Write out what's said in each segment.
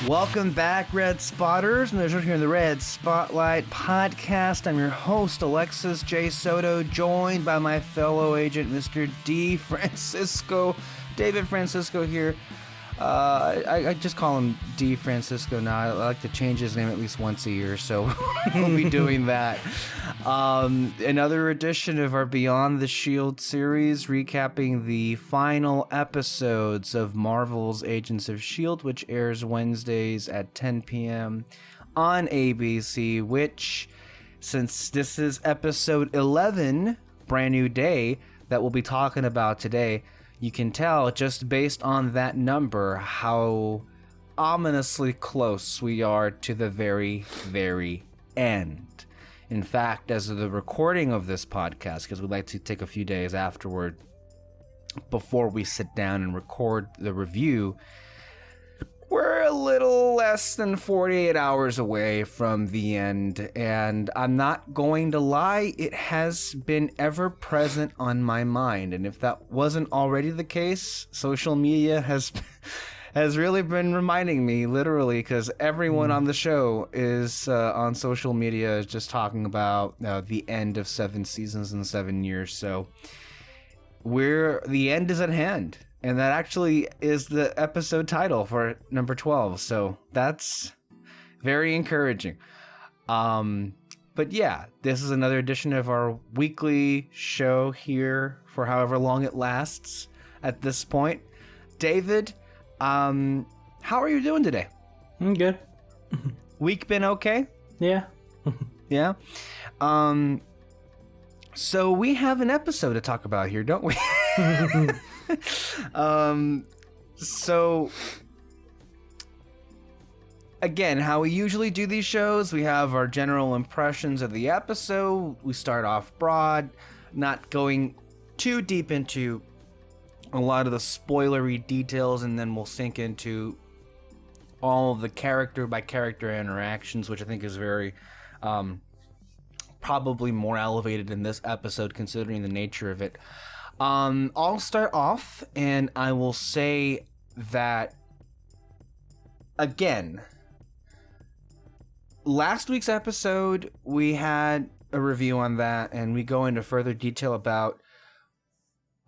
Welcome back, Red Spotters. And there's here in the Red Spotlight podcast. I'm your host, Alexis J. Soto, joined by my fellow agent, Mr. D. Francisco. David Francisco here. I just call him D. Francisco now. I like to change his name at least once a year, so we'll be doing that. Another edition of our Beyond the Shield series, recapping the final episodes of Marvel's Agents of S.H.I.E.L.D., which airs Wednesdays at 10 p.m. on ABC, which, since this is episode 11, brand new day, that we'll be talking about today, you can tell just based on that number how ominously close we are to the very, very end. In fact, as of the recording of this podcast, because we'd like to take a few days afterward before we sit down and record the review, we're a little less than 48 hours away from the end, and I'm not going to lie, it has been ever present on my mind. And if that wasn't already the case, social media has really been reminding me, literally, because everyone on the show is on social media just talking about the end of 7 seasons and 7 years. So the end is at hand. And that actually is the episode title for number 12. So that's very encouraging. But yeah, this is another edition of our weekly show here for however long it lasts at this point. David, how are you doing today? I'm good. Week been okay? Yeah. Yeah? So we have an episode to talk about here, don't we? So again, how we usually do these shows, we have our general impressions of the episode. We start off broad, not going too deep into a lot of the spoilery details, and then we'll sink into all of the character by character interactions, which I think is very probably more elevated in this episode considering the nature of it. I'll start off, and I will say that, again, last week's episode, we had a review on that, and we go into further detail about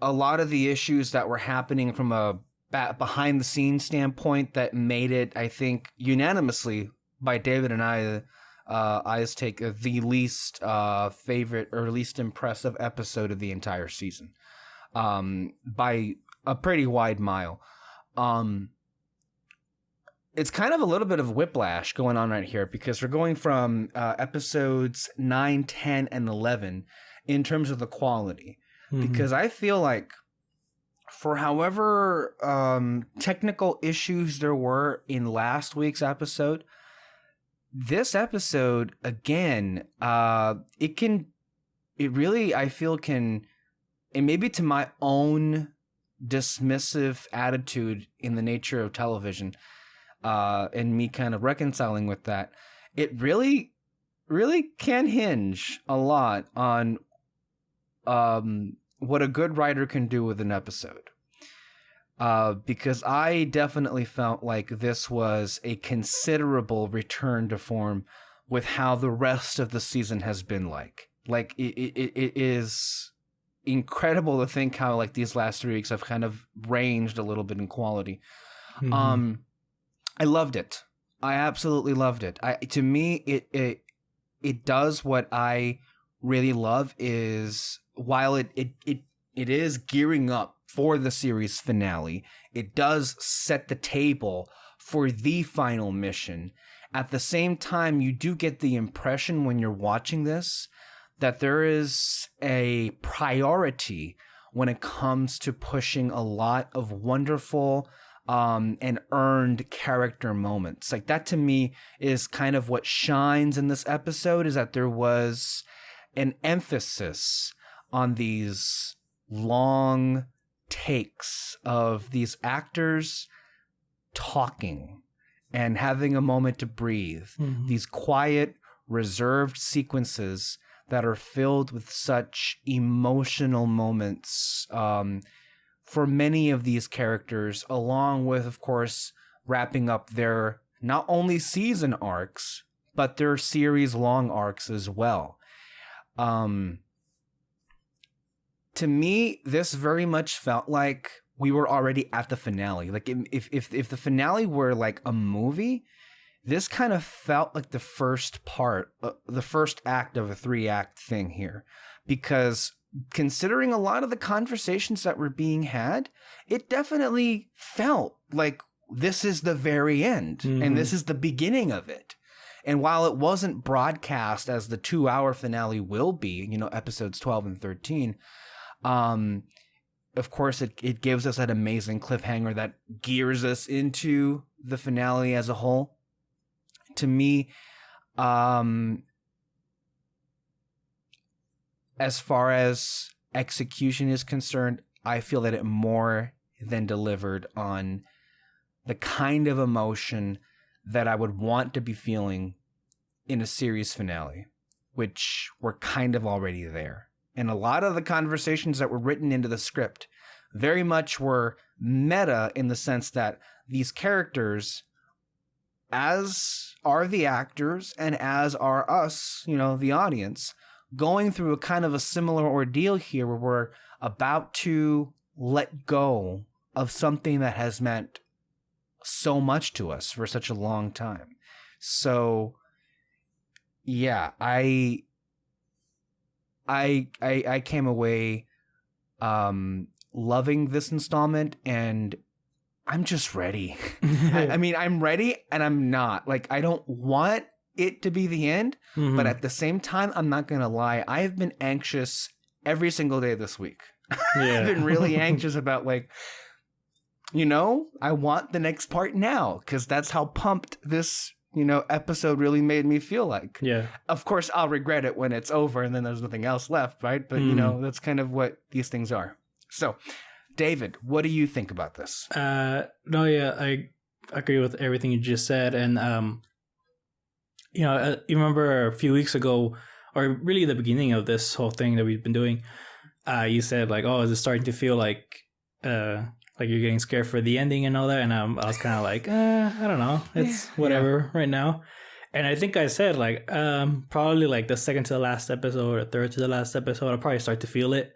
a lot of the issues that were happening from a behind-the-scenes standpoint that made it, I think, unanimously by David and I's take, the least favorite or least impressive episode of the entire season. By a pretty wide mile. It's kind of a little bit of whiplash going on right here, because we're going from episodes 9, 10, and 11 in terms of the quality. Mm-hmm. Because I feel like for however technical issues there were in last week's episode, this episode, again, it really, I feel, can... And maybe to my own dismissive attitude in the nature of television, and me kind of reconciling with that, it really, really can hinge a lot on what a good writer can do with an episode. Because I definitely felt like this was a considerable return to form with how the rest of the season has been like. Like, it is... incredible to think how like these last 3 weeks have kind of ranged a little bit in quality. Mm-hmm. I loved it. I absolutely loved it. To me, it does what I really love is while it is gearing up for the series finale, it does set the table for the final mission. At the same time, you do get the impression when you're watching this that there is a priority when it comes to pushing a lot of wonderful and earned character moments. Like, that to me is kind of what shines in this episode, is that there was an emphasis on these long takes of these actors talking and having a moment to breathe. Mm-hmm. These quiet, reserved sequences that are filled with such emotional moments for many of these characters, along with, of course, wrapping up their not only season arcs, but their series long arcs as well. To me, this very much felt like we were already at the finale. Like if the finale were like a movie, this kind of felt like the first part, the first act of a 3-act thing here, because considering a lot of the conversations that were being had, it definitely felt like this is the very end and this is the beginning of it. And while it wasn't broadcast as the 2-hour finale will be, episodes 12 and 13, of course, it gives us that amazing cliffhanger that gears us into the finale as a whole. To me, as far as execution is concerned, I feel that it more than delivered on the kind of emotion that I would want to be feeling in a series finale, which were kind of already there. And a lot of the conversations that were written into the script very much were meta in the sense that these characters, as are the actors and as are us, the audience, going through a kind of a similar ordeal here where we're about to let go of something that has meant so much to us for such a long time. So yeah, I came away loving this installment, and I'm just ready. I mean, I'm ready and I'm not. Like, I don't want it to be the end, but at the same time, I'm not going to lie. I have been anxious every single day this week. Yeah. I've been really anxious about, like, I want the next part now, because that's how pumped this, episode really made me feel like. Yeah. Of course, I'll regret it when it's over and then there's nothing else left, right? But, that's kind of what these things are. So, David, what do you think about this? No, yeah, I agree with everything you just said. And, you remember a few weeks ago, or really the beginning of this whole thing that we've been doing, you said, like, oh, is it starting to feel like you're getting scared for the ending and all that? And I was kind of like, I don't know. It's whatever right now. And I think I said, like, probably like the second to the last episode or third to the last episode, I'll probably start to feel it.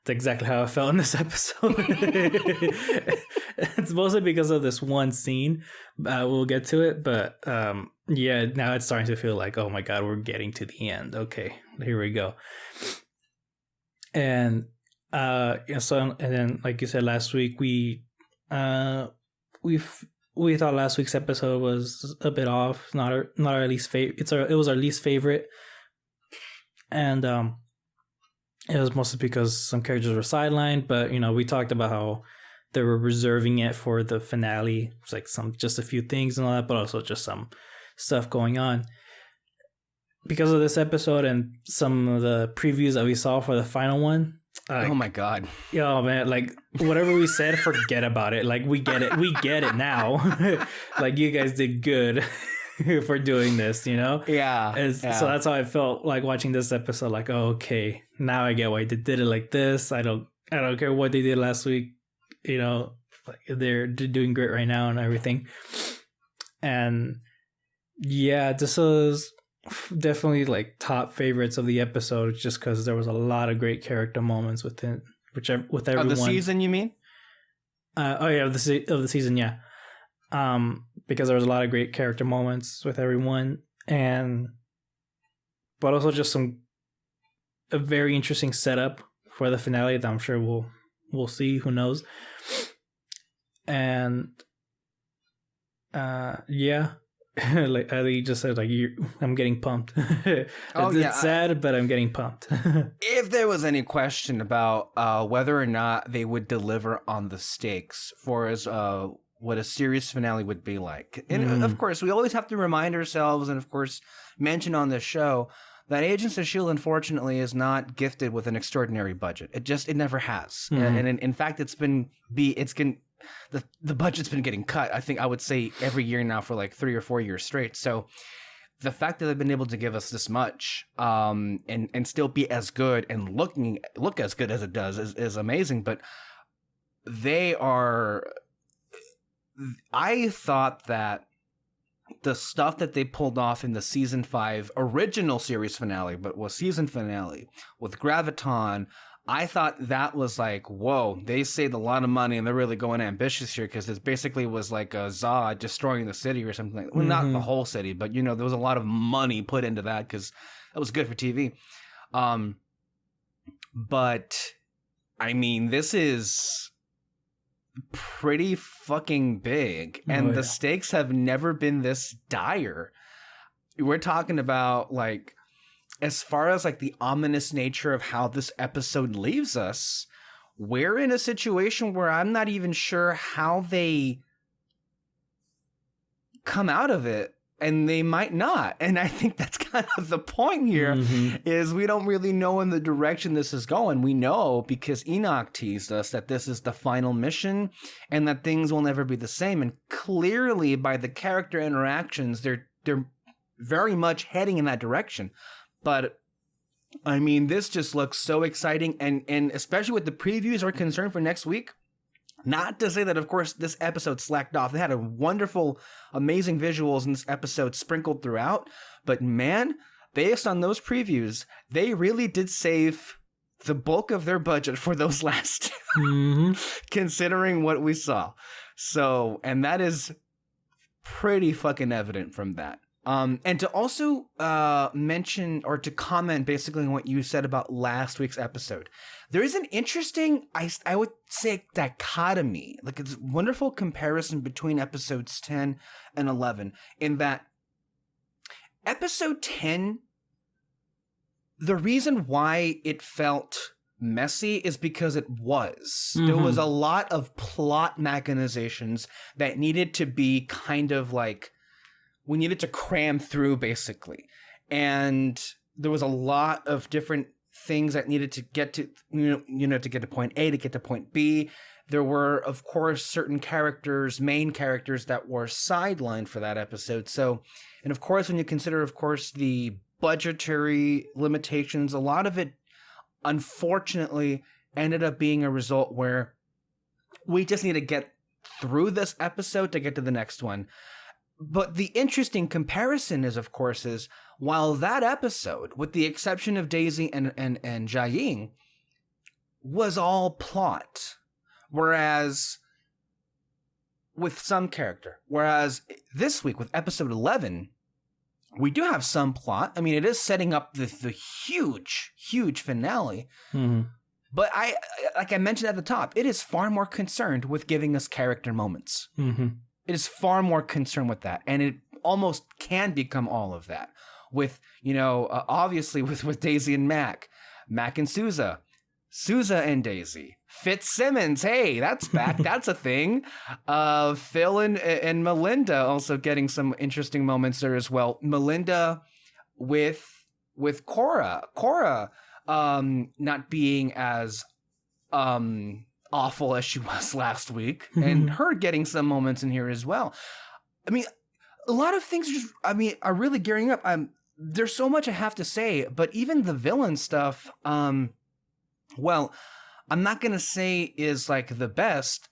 That's exactly how I felt in this episode. It's mostly because of this one scene. We'll get to it. But yeah, now it's starting to feel like, oh my God, we're getting to the end. Okay, here we go. And and then, like you said last week, we thought last week's episode was a bit off. Not our least favorite. It was our least favorite, and it was mostly because some characters were sidelined. But we talked about how they were reserving it for the finale. It's like just a few things and all that, but also just some stuff going on. Because of this episode and some of the previews that we saw for the final one. Oh my God. Oh man, like whatever we said, forget about it. Like we get it. We get it now. Like you guys did good for doing this, Yeah. So that's how I felt like watching this episode. Like, oh, okay, now I get why they did it like this. I don't care what they did last week. Like they're doing great right now and everything. And yeah, this was definitely like top favorites of the episode, just because there was a lot of great character moments with everyone. Of the season, you mean? Of the season, yeah. Because there was a lot of great character moments with everyone, but also just a very interesting setup for the finale that I'm sure we'll see. Who knows? And yeah. Like you just said, like I'm getting pumped. It's sad, but I'm getting pumped. If there was any question about whether or not they would deliver on the stakes for what a series finale would be like, and of course we always have to remind ourselves, and of course mention on this show, that Agents of S.H.I.E.L.D. unfortunately is not gifted with an extraordinary budget. It never has, and in fact the budget's been getting cut, I would say, every year now for like 3 or 4 years straight. So the fact that they've been able to give us this much and still be as good and look as good as it does is amazing. But I thought that the stuff that they pulled off in the season 5 original series finale, but was season finale with Graviton, I thought that was like, whoa, they saved a lot of money and they're really going ambitious here, because it basically was like a Zod destroying the city or something like that. Well, not the whole city, but there was a lot of money put into that because that was good for TV. But I mean, this is pretty fucking big, and the stakes have never been this dire. We're talking about, like, as far as like the ominous nature of how this episode leaves us, we're in a situation where I'm not even sure how they come out of it, and they might not. And I think that's kind of the point here, is we don't really know in the direction this is going. We know because Enoch teased us that this is the final mission and that things will never be the same. And clearly by the character interactions, they're very much heading in that direction. But I mean, this just looks so exciting, and especially with the previews are concerned for next week. Not to say that, of course, this episode slacked off. They had a wonderful, amazing visuals in this episode sprinkled throughout. But man, based on those previews, they really did save the bulk of their budget for those last two, considering what we saw. So, and that is pretty fucking evident from that. And to also mention or to comment basically on what you said about last week's episode, there is an interesting, I would say, dichotomy, like it's a wonderful comparison between episodes 10 and 11, in that episode 10, the reason why it felt messy is because it was. There was a lot of plot mechanizations that needed to be kind of like, we needed to cram through, basically. And there was a lot of different things that needed to get to, to get to point A, to get to point B. There were, of course, certain characters, main characters, that were sidelined for that episode. So, and of course, when you consider, of course, the budgetary limitations, a lot of it, unfortunately, ended up being a result where we just need to get through this episode to get to the next one. But the interesting comparison is, of course, is while that episode, with the exception of Daisy and Jiaying, was all plot, whereas with some character, whereas this week with episode 11, we do have some plot. I mean, it is setting up the huge finale. But like I mentioned at the top, it is far more concerned with giving us character moments. It is far more concerned with that. And it almost can become all of that. With, obviously with Daisy and Mac and Sousa and Daisy, Fitzsimmons, hey, that's back. That's a thing. Phil and Melinda also getting some interesting moments there as well. Melinda with Cora not being as awful as she was last week, and her getting some moments in here as well. I mean, a lot of things are really gearing up. There's so much I have to say, but even the villain stuff, well, I'm not going to say is like the best.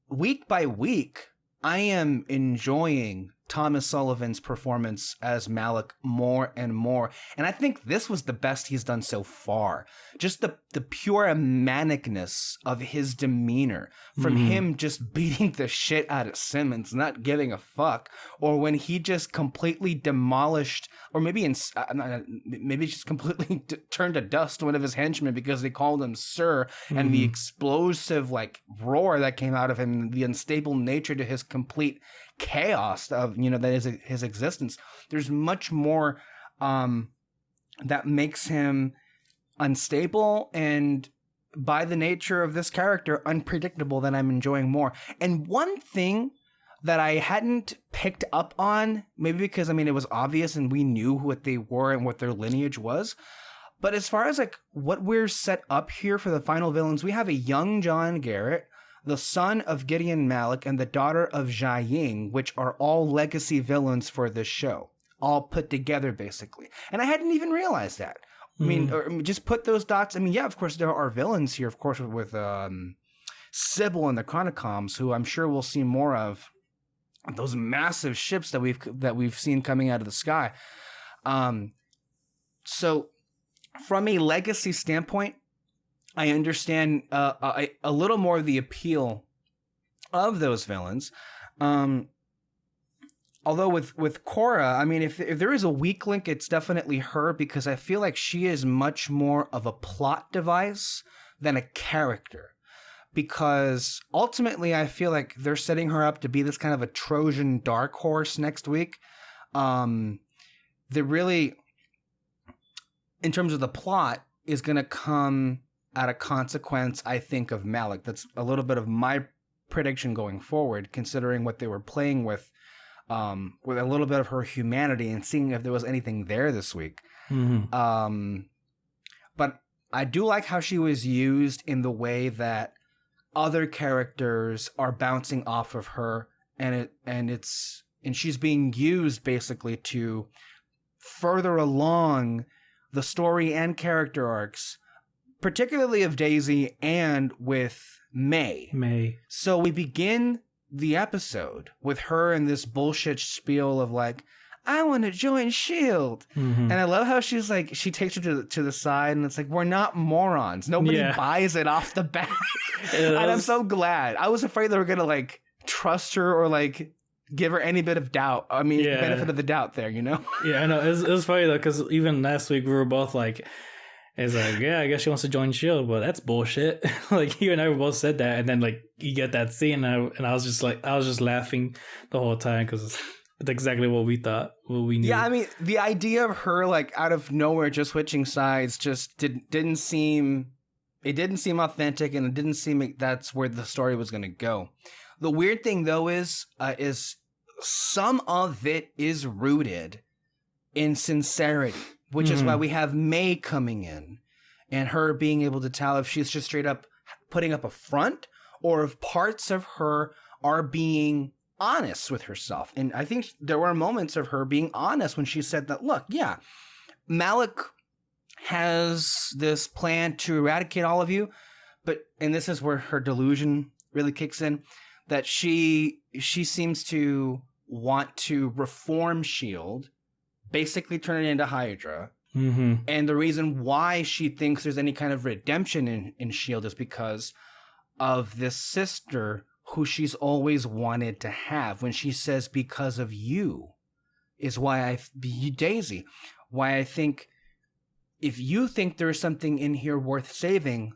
Week by week, I am enjoying Thomas Sullivan's performance as Malik more and more. And I think this was the best he's done so far. Just the pure manicness of his demeanor, from him just beating the shit out of Simmons, not giving a fuck, or when he just completely demolished, or maybe just completely turned to dust one of his henchmen because they called him sir, and the explosive like roar that came out of him, the unstable nature to his complete chaos of that is his existence. There's much more that makes him unstable, and by the nature of this character, unpredictable, that I'm enjoying more. And one thing that I hadn't picked up on, maybe because it was obvious and we knew what they were and what their lineage was, but as far as like what we're set up here for the final villains, we have a young John Garrett, the son of Gideon Malik, and the daughter of Jiaying, which are all legacy villains for this show, all put together basically. And I hadn't even realized that. Or just put those dots. Yeah, of course there are villains here, of course, with Sybil and the Chronicoms, who I'm sure we'll see more of those massive ships that we've seen coming out of the sky. So from a legacy standpoint, I understand a little more of the appeal of those villains. Although with Korra, I mean, if there is a weak link, it's definitely her, because I feel like she is much more of a plot device than a character. Because ultimately, I feel like they're setting her up to be this kind of a Trojan dark horse next week. They really, in terms of the plot, is going to come at a consequence, I think, of Malik. That's a little bit of my prediction going forward, considering what they were playing with a little bit of her humanity and seeing if there was anything there this week. Mm-hmm. But I do like how she was used in the way that other characters are bouncing off of her, and she's being used basically to further along the story and character arcs, particularly of Daisy and with May. So we begin the episode with her in this bullshit spiel of like, I want to join S.H.I.E.L.D. Mm-hmm. And I love how she's like, she takes her to the side, and it's like, we're not morons. Nobody buys it off the bat. And I'm so glad. I was afraid they were going to like trust her or like give her any bit of doubt. I mean, benefit of the doubt there, you know? Yeah, I know. It was funny though, because even last week we were both like, it's like, yeah, I guess she wants to join S.H.I.E.L.D., but that's bullshit. Like, you and I both said that, and then like you get that scene, and I was just laughing the whole time because it's exactly what we thought, what we knew. Yeah, I mean, the idea of her like out of nowhere just switching sides just didn't seem authentic, and it didn't seem like that's where the story was going to go. The weird thing though is some of it is rooted in sincerity, which is why we have May coming in and her being able to tell if she's just straight up putting up a front or if parts of her are being honest with herself. And I think there were moments of her being honest when she said that, look, yeah, Malik has this plan to eradicate all of you, and this is where her delusion really kicks in, that she seems to want to reform S.H.I.E.L.D., basically turn it into Hydra. Mm-hmm. And the reason why she thinks there's any kind of redemption in S.H.I.E.L.D. is because of this sister who she's always wanted to have. When she says, because of you, is why Daisy, why I think if you think there's something in here worth saving,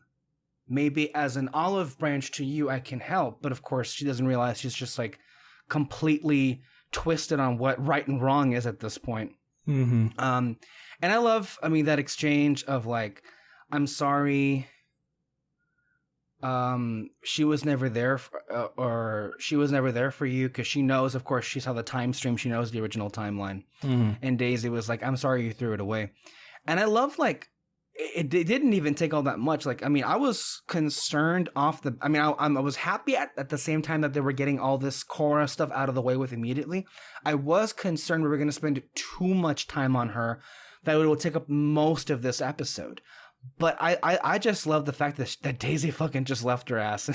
maybe as an olive branch to you, I can help. But of course, she doesn't realize she's just like completely twisted on what right and wrong is at this point. Mm-hmm. And I love, that exchange of like, I'm sorry, she was never there she was never there for you, because she knows, of course, she saw the time stream, she knows the original timeline. And Daisy was like, I'm sorry you threw it away. And I love, like, it didn't even take all that much. Like, I was concerned I was happy at the same time that they were getting all this Korra stuff out of the way with immediately. I was concerned we were going to spend too much time on her, that it would take up most of this episode. But I just love the fact that Daisy fucking just left her ass.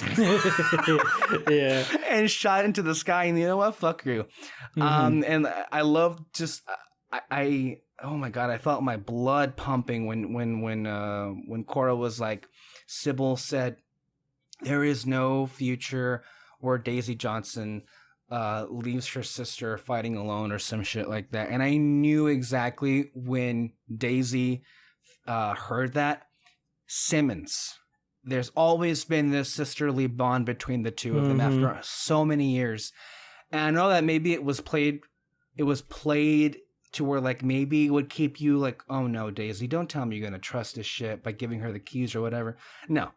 Yeah. And shot into the sky, and you know what? Fuck you. And I love just, oh my God, I felt my blood pumping when Korra was like, Sybil said, there is no future where Daisy Johnson leaves her sister fighting alone or some shit like that. And I knew exactly when Daisy heard that. Simmons. There's always been this sisterly bond between the two of them after so many years. And I know that maybe it was played to where like maybe it would keep you like, oh no, Daisy, don't tell me you're gonna trust this shit by giving her the keys or whatever. No.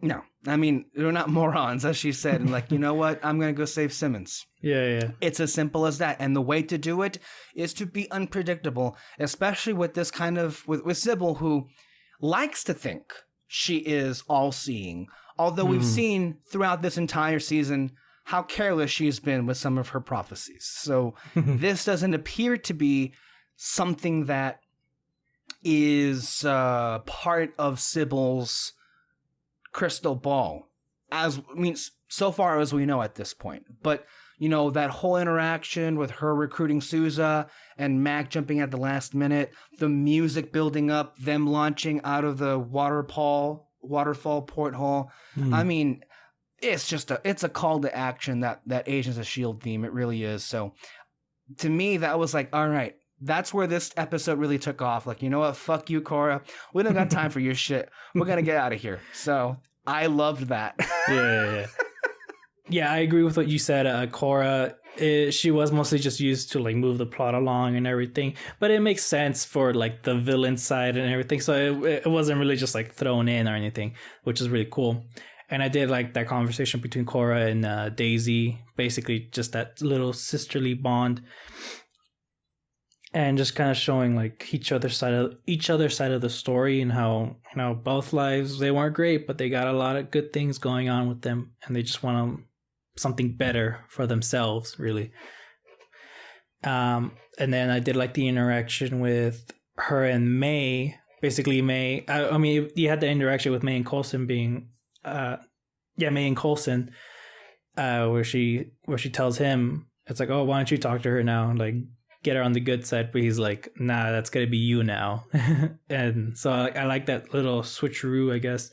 They're not morons, as she said, and like, you know what? I'm gonna go save Simmons. Yeah. It's as simple as that. And the way to do it is to be unpredictable, especially with this kind of with Sybil, who likes to think she is all-seeing. Although we've seen throughout this entire season how careless she's been with some of her prophecies. So this doesn't appear to be something that is part of Sybil's crystal ball, so far as we know at this point. But that whole interaction with her recruiting Sousa and Mac jumping at the last minute, the music building up, them launching out of the waterfall porthole. I mean, it's a call to action, that Agents of S.H.I.E.L.D. theme. It really is. So to me, that was like, all right, that's where this episode really took off. Like, you know what? Fuck you, Korra. We don't got time for your shit. We're going to get out of here. So I loved that. Yeah. Yeah, I agree with what you said. Korra, she was mostly just used to like move the plot along and everything, but it makes sense for like the villain side and everything. So it wasn't really just like thrown in or anything, which is really cool. And I did like that conversation between Korra and Daisy, basically just that little sisterly bond. And just kind of showing like each other's side of the story, and how both lives, they weren't great, but they got a lot of good things going on with them, and they just want something better for themselves, really. And then I did like the interaction with her and May. Basically, May. I mean, you had the interaction with May and Coulson being, May and Coulson, where she tells him, it's like, oh, why don't you talk to her now? Like, get her on the good side, but he's like, nah, that's gonna be you now. And so I like that little switcheroo, I guess.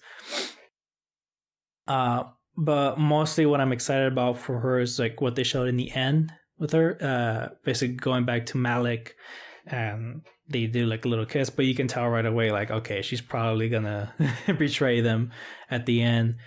But mostly what I'm excited about for her is like what they showed in the end with her, basically going back to Malik, and they do like a little kiss, but you can tell right away, like, okay, she's probably gonna betray them at the end.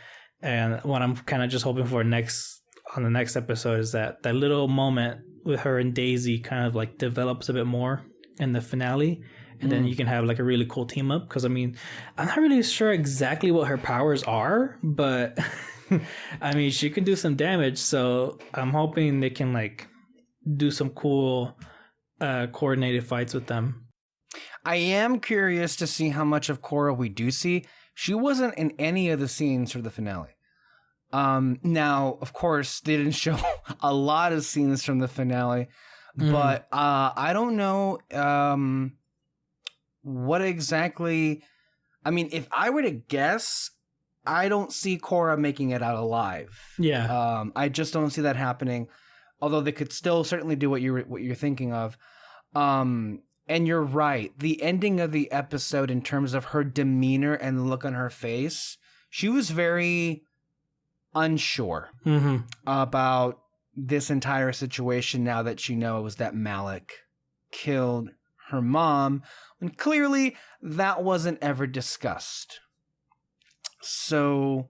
And what I'm kind of just hoping for on the next episode is that little moment with her and Daisy kind of like develops a bit more in the finale, and then you can have like a really cool team up. Because I mean, I'm not really sure exactly what her powers are, but I mean, she can do some damage, so I'm hoping they can like do some cool coordinated fights with them. I am curious to see how much of Korra we do see. She wasn't in any of the scenes for the finale. Now, of course, they didn't show a lot of scenes from the finale, but I don't know what exactly. I mean, if I were to guess, I don't see Korra making it out alive. Yeah. I just don't see that happening. Although they could still certainly do what you're thinking of. And you're right. The ending of the episode, in terms of her demeanor and the look on her face, she was very unsure about this entire situation, now that she knows that Malik killed her mom, when clearly that wasn't ever discussed. So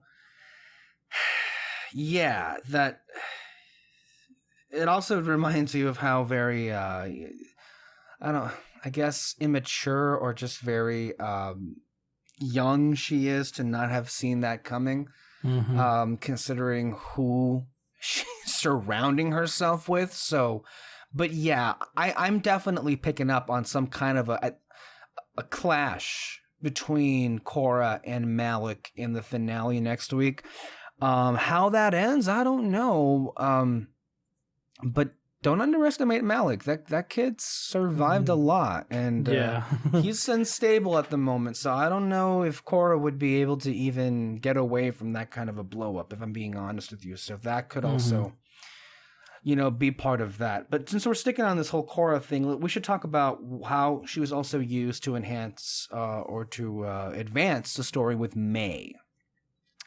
yeah, that it also reminds you of how very I guess immature, or just very young she is to not have seen that coming. Considering who she's surrounding herself with. So, but yeah, I'm definitely picking up on some kind of a clash between Korra and Malik in the finale next week. How that ends, I don't know. But don't underestimate Malik. That kid survived a lot, and he's unstable at the moment. So I don't know if Korra would be able to even get away from that kind of a blow up, if I'm being honest with you. So that could also, be part of that. But since we're sticking on this whole Korra thing, we should talk about how she was also used to enhance or to advance the story with May.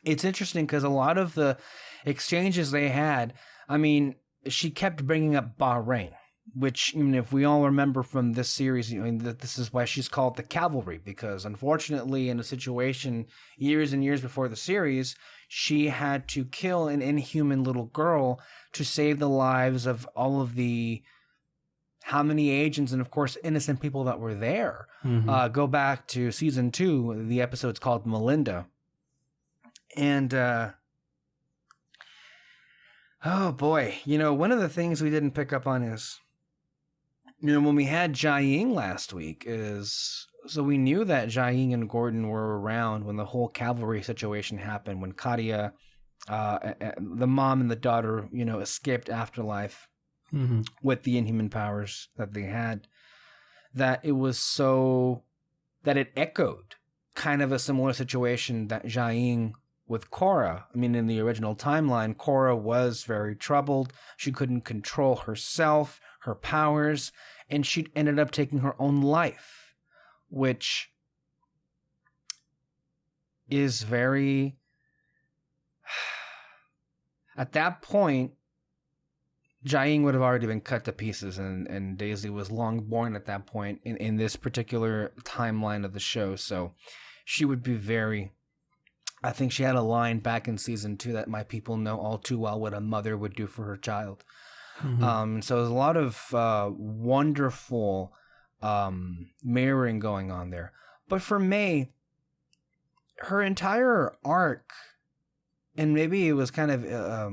It's interesting because a lot of the exchanges they had, I mean, she kept bringing up Bahrain, which, even if we all remember from this series, that this is why she's called the Cavalry, because unfortunately, in a situation years and years before the series, she had to kill an inhuman little girl to save the lives of all of the how many agents and, of course, innocent people that were there. Go back to season 2, the episode's called Melinda. And oh boy, one of the things we didn't pick up on is, when we had Jiaying last week, so we knew that Jiaying and Gordon were around when the whole cavalry situation happened, when Katia, the mom and the daughter, escaped afterlife with the inhuman powers that they had, that it echoed kind of a similar situation that Jiaying with Korra. I mean, in the original timeline, Korra was very troubled. She couldn't control herself, her powers, and she ended up taking her own life, which is very... At that point, Jiaying would have already been cut to pieces, and Daisy was long born at that point in this particular timeline of the show. So she would be very... I think she had a line back in season 2 that my people know all too well what a mother would do for her child. So there's a lot of wonderful mirroring going on there. But for May, her entire arc, and maybe it was kind of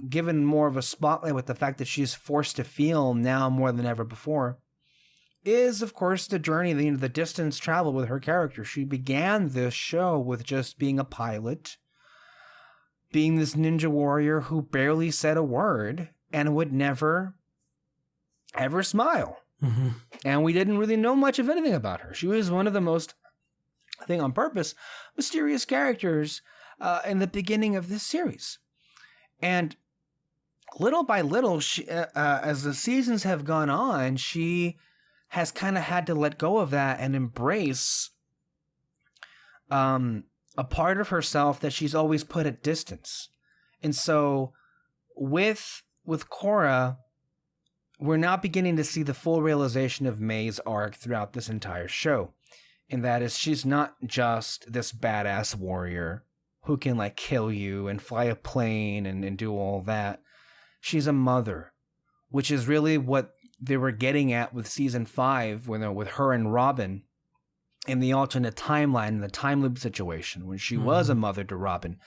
given more of a spotlight with the fact that she's forced to feel now more than ever before, is, of course, the journey, the distance traveled with her character. She began this show with just being a pilot, being this ninja warrior who barely said a word and would never, ever smile. And we didn't really know much of anything about her. She was one of the most, I think on purpose, mysterious characters in the beginning of this series. And little by little, she, as the seasons have gone on, she has kind of had to let go of that and embrace a part of herself that she's always put at distance. And so with Korra, we're now beginning to see the full realization of May's arc throughout this entire show. And that is, she's not just this badass warrior who can like kill you and fly a plane and do all that. She's a mother, which is really what they were getting at with season 5, with her and Robin in the alternate timeline, in the time loop situation, when she was a mother to Robin.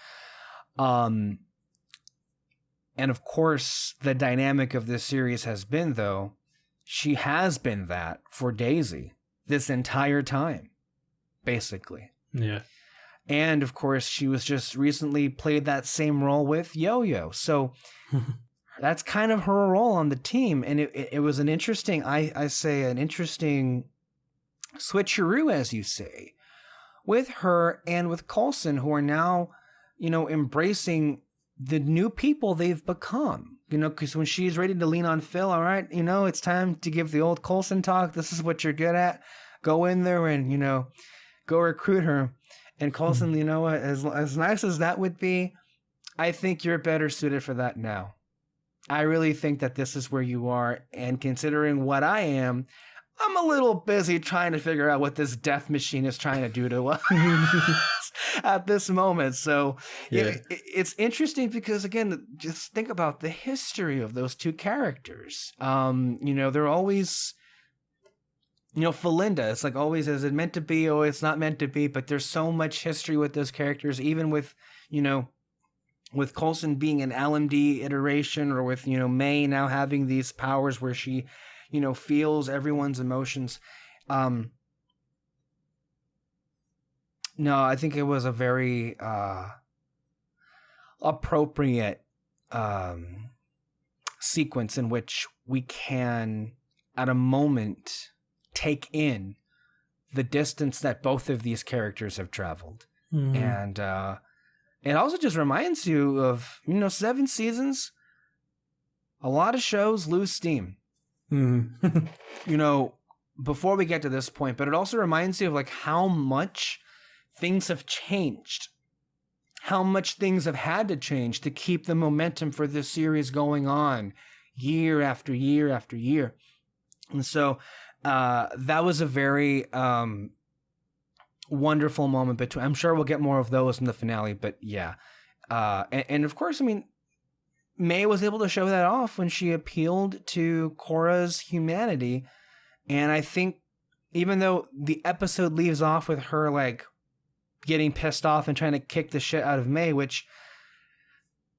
And of course, the dynamic of this series has been, though, she has been that for Daisy this entire time, basically. Yeah. And of course, she was just recently played that same role with Yo-Yo. So that's kind of her role on the team. And it was an interesting, I say, an interesting switcheroo, as you say, with her and with Coulson, who are now, embracing the new people they've become. Because when she's ready to lean on Phil, all right, it's time to give the old Coulson talk. This is what you're good at. Go in there and, go recruit her. And Coulson, as nice as that would be, I think you're better suited for that now. I really think that this is where you are. And considering what I am, I'm a little busy trying to figure out what this death machine is trying to do to us at this moment. So yeah. It's interesting because, again, just think about the history of those two characters. They're always... Felinda, it's like always, is it meant to be? Oh, it's not meant to be. But there's so much history with those characters, even with, with Coulson being an LMD iteration, or with, May now having these powers where she, feels everyone's emotions. No, I think it was a very appropriate sequence in which we can, at a moment, take in the distance that both of these characters have traveled. And it also just reminds you of, 7 seasons, a lot of shows lose steam. Before we get to this point, but it also reminds you of like how much things have changed, how much things have had to change to keep the momentum for this series going on year after year after year. And so that was a very wonderful moment between. I'm sure we'll get more of those in the finale, but yeah. And of course, May was able to show that off when she appealed to Korra's humanity. And I think even though the episode leaves off with her like getting pissed off and trying to kick the shit out of May, which,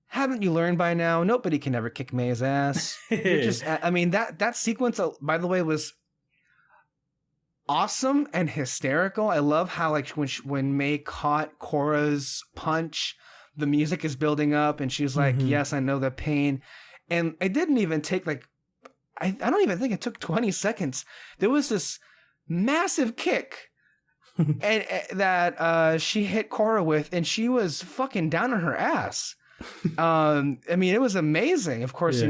haven't you learned by now? Nobody can ever kick May's ass. You're just, that sequence, by the way, was awesome and hysterical. I love how like when May caught Korra's punch, the music is building up and she's like, yes, I know the pain. And it didn't even take like, I don't even think it took 20 seconds. There was this massive kick and that she hit Korra with, and she was fucking down on her ass. I mean, it was amazing. Of course,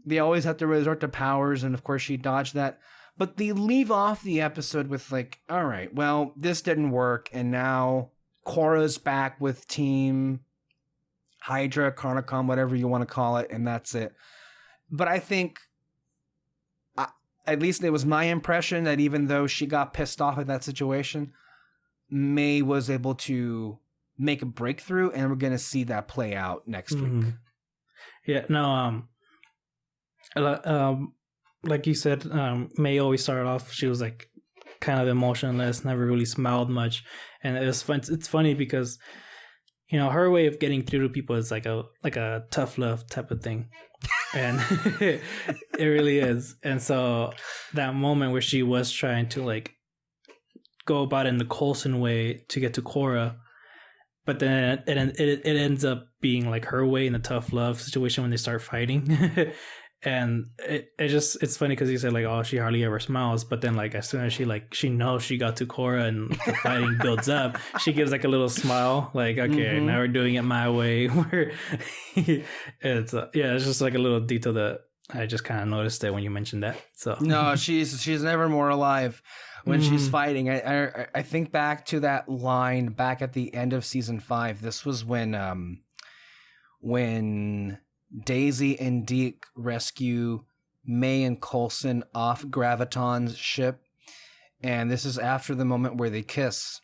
they always have to resort to powers, and of course she dodged that. But they leave off the episode with like, all right, well, this didn't work, and now Korra's back with Team Hydra, Chronicom, whatever you want to call it, and that's it. But I think, at least it was my impression, that even though she got pissed off at that situation, May was able to make a breakthrough, and we're going to see that play out next week. Yeah, no, like you said, May always started off, she was like kind of emotionless, never really smiled much, and it was fun. It's funny because her way of getting through to people is like a tough love type of thing, and it really is. And so that moment where she was trying to like go about it in the Coulson way to get to Korra, but then it ends up being like her way in the tough love situation when they start fighting. And it's funny because you said like, oh, she hardly ever smiles, but then like as soon as she knows she got to Korra and the fighting builds up, she gives like a little smile, like, okay, now we're doing it my way. Where it's just like a little detail that I just kind of noticed it when you mentioned that. So no, she's never more alive when she's fighting. I think back to that line back at the end of season 5. This was when Daisy and Deke rescue May and Coulson off Graviton's ship, and this is after the moment where they kiss.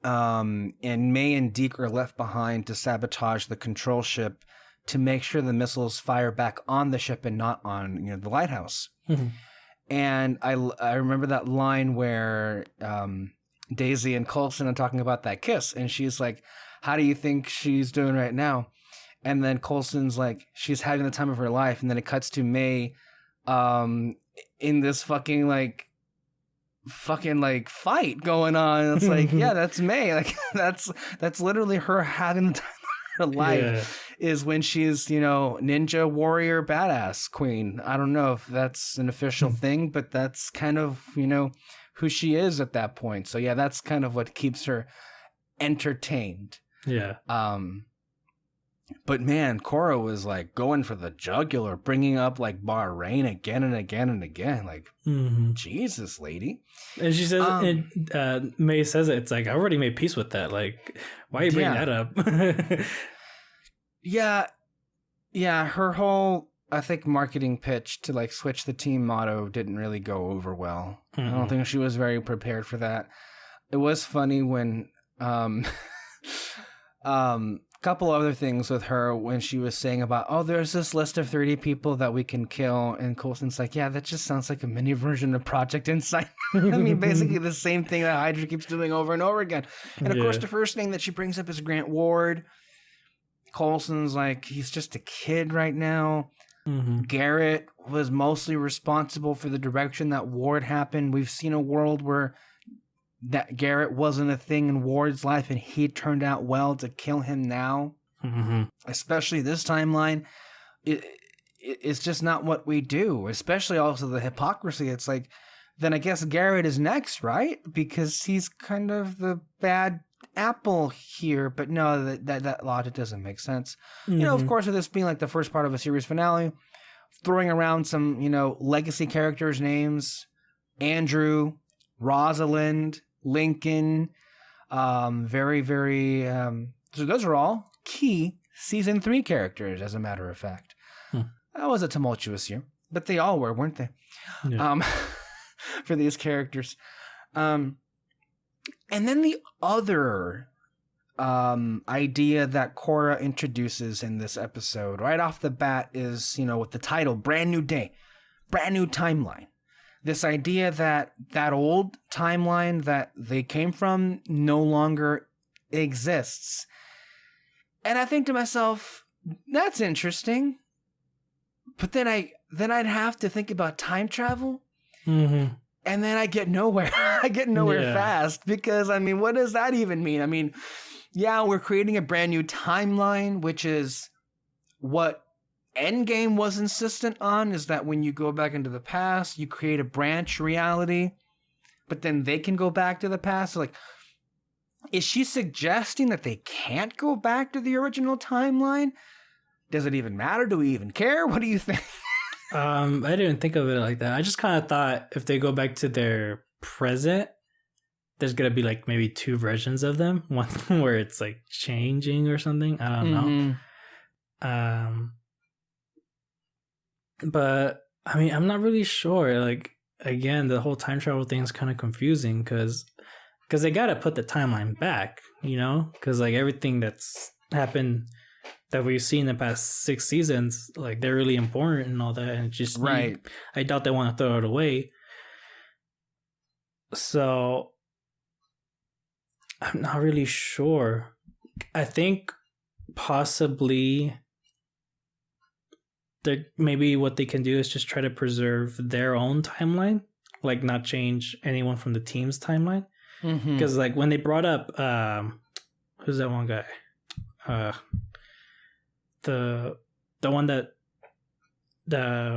And May and Deke are left behind to sabotage the control ship to make sure the missiles fire back on the ship and not on the lighthouse. And I remember that line where Daisy and Coulson are talking about that kiss, and she's like, "How do you think she's doing right now?" And then Coulson's like, she's having the time of her life. And then it cuts to May in this fucking fight going on. And it's like, yeah, that's May. Like that's literally her having the time of her life, is when she's, ninja warrior badass queen. I don't know if that's an official thing, but that's kind of, who she is at that point. So yeah, that's kind of what keeps her entertained. Yeah. But man, Korra was like going for the jugular, bringing up like Bahrain again and again and again. Like, Jesus, lady. And she says, May says it. It's like, I already made peace with that. Like, why are you bringing that up? Yeah. Her whole, I think, marketing pitch to like switch the team motto didn't really go over well. I don't think she was very prepared for that. It was funny when, couple other things with her when she was saying about, oh, there's this list of 30 people that we can kill, and Coulson's like, yeah, that just sounds like a mini version of Project Insight. I mean, basically the same thing that Hydra keeps doing over and over again. And of course, the first thing that she brings up is Grant Ward. Coulson's like, he's just a kid right now. Garrett was mostly responsible for the direction that Ward happened. We've seen a world where that Garrett wasn't a thing in Ward's life, and he turned out well to kill him now. Especially this timeline, it's just not what we do. Especially also the hypocrisy. It's like, then I guess Garrett is next, right? Because he's kind of the bad apple here. But no, that logic doesn't make sense. Of course, with this being like the first part of a series finale, throwing around some legacy characters' names: Andrew, Rosalind, Lincoln, very, very, so those are all key season 3 characters, as a matter of fact. That was a tumultuous year, but they all were, weren't they? Yeah. For these characters. And then the other idea that Korra introduces in this episode right off the bat is, with the title, Brand New Day, Brand New Timeline. This idea that that old timeline that they came from no longer exists. And I think to myself, that's interesting. But then I'd have to think about time travel. And then I get nowhere. I get nowhere fast, because, I mean, what does that even mean? I mean, yeah, we're creating a brand new timeline, which is what Endgame was insistent on, is that when you go back into the past, you create a branch reality. but then they can go back to the past. So, like, is she suggesting that they can't go back to the original timeline? Does it even matter? Do we even care? What do you think? I didn't think of it like that. I just kind of thought if they go back to their present, there's gonna be like maybe two versions of them. One where it's like changing or something. I don't know. But I mean, I'm not really sure. Like, again, the whole time travel thing is kind of confusing because they gotta put the timeline back, you know? Because like everything that's happened that we've seen in the past 6 seasons, like they're really important and all that, and just right. I doubt they want to throw it away. So I'm not really sure. I think possibly maybe what they can do is just try to preserve their own timeline, like not change anyone from the team's timeline. Because like when they brought up who's that one guy, the one that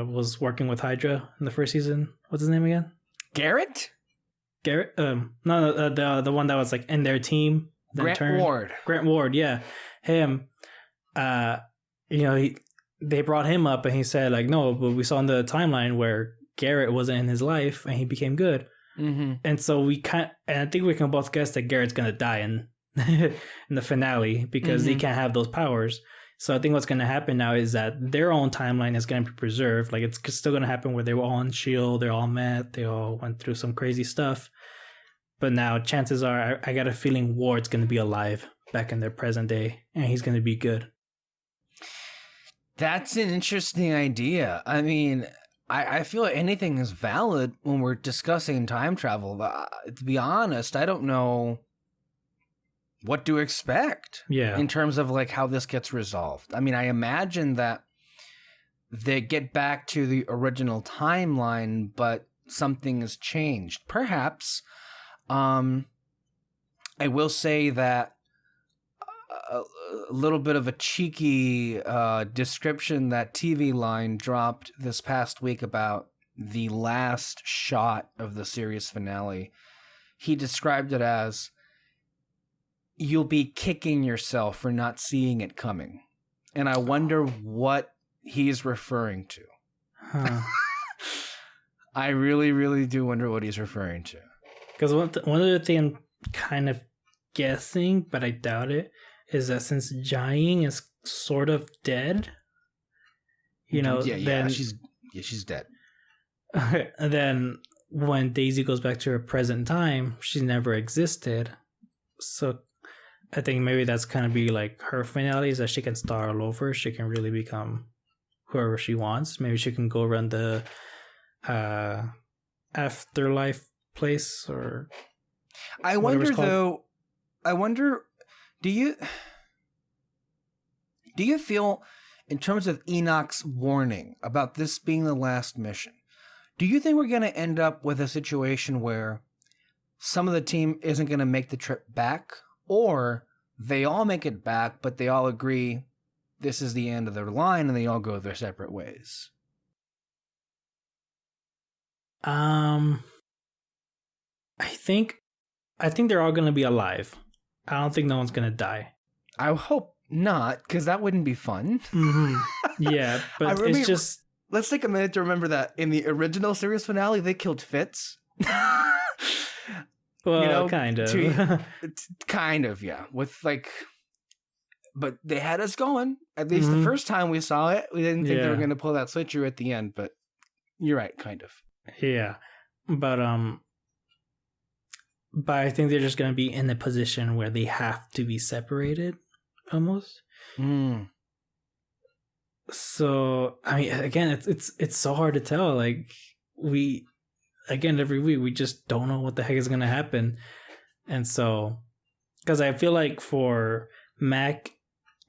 was working with Hydra in the first season, what's his name again? Garrett, no, the one that was like in their team, Grant Ward, yeah, him. You know, they brought him up and he said like, no, but we saw in the timeline where Garrett wasn't in his life and he became good. And so and I think we can both guess that Garrett's gonna die in the finale because he can't have those powers. So I think what's gonna happen now is that their own timeline is gonna be preserved. Like it's still gonna happen where they were all on S.H.I.E.L.D, they all met, they all went through some crazy stuff. But now chances are, I got a feeling Ward's gonna be alive back in their present day, and he's gonna be good. That's an interesting idea. I mean, I feel like anything is valid when we're discussing time travel. To be honest, I don't know what to expect in terms of like how this gets resolved. I mean, I imagine that they get back to the original timeline, but something has changed. Perhaps. I will say that a little bit of a cheeky description that TV Line dropped this past week about the last shot of the series finale. He described it as, you'll be kicking yourself for not seeing it coming. And I wonder what he's referring to. I really, really do wonder what he's referring to. Because one of the things I'm kind of guessing, but I doubt it, is that since Jiaying is sort of dead, you know, then she's dead. And then when Daisy goes back to her present time, she never existed. So I think maybe that's kind of be like her finale, is that she can start all over. She can really become whoever she wants. Maybe she can go run the afterlife place, or I wonder though. I wonder. Do you feel, in terms of Enoch's warning about this being the last mission, do you think we're going to end up with a situation where some of the team isn't going to make the trip back, or they all make it back, but they all agree this is the end of their line and they all go their separate ways? I think they're all going to be alive. I don't think no one's going to die. I hope not, because that wouldn't be fun. Yeah, but it's just... Let's take a minute to remember that in the original series finale, they killed Fitz. Well, you know, kind of. Kind of, yeah. With like... But they had us going. At least the first time we saw it, we didn't think they were going to pull that switcheroo at the end, but you're right, kind of. Yeah, but I think they're just going to be in a position where they have to be separated, almost. So, I mean, again, it's so hard to tell. Like, every week, we just don't know what the heck is going to happen. And so, because I feel like for Mac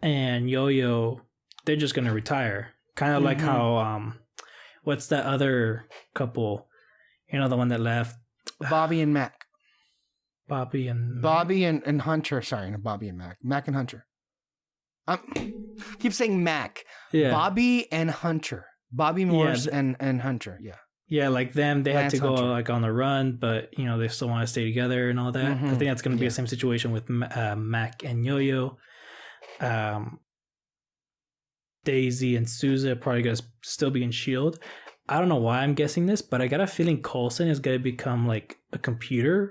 and Yo-Yo, they're just going to retire. Kind of like how, what's that other couple? You know, the one that left? Bobby and Mac. Bobby and Hunter. Sorry, not Bobby and Mac. Mac and Hunter. Keep saying Mac. Yeah. Bobby and Hunter. Bobby Morse and Hunter. Yeah. Yeah, like them, they had Lance to go Hunter. like on the run, but you know they still want to stay together and all that. I think that's going to be the same situation with Mac and Yo-Yo. Daisy and Sousa are probably going to still be in Shield. I don't know why I'm guessing this, but I got a feeling Coulson is going to become like a computer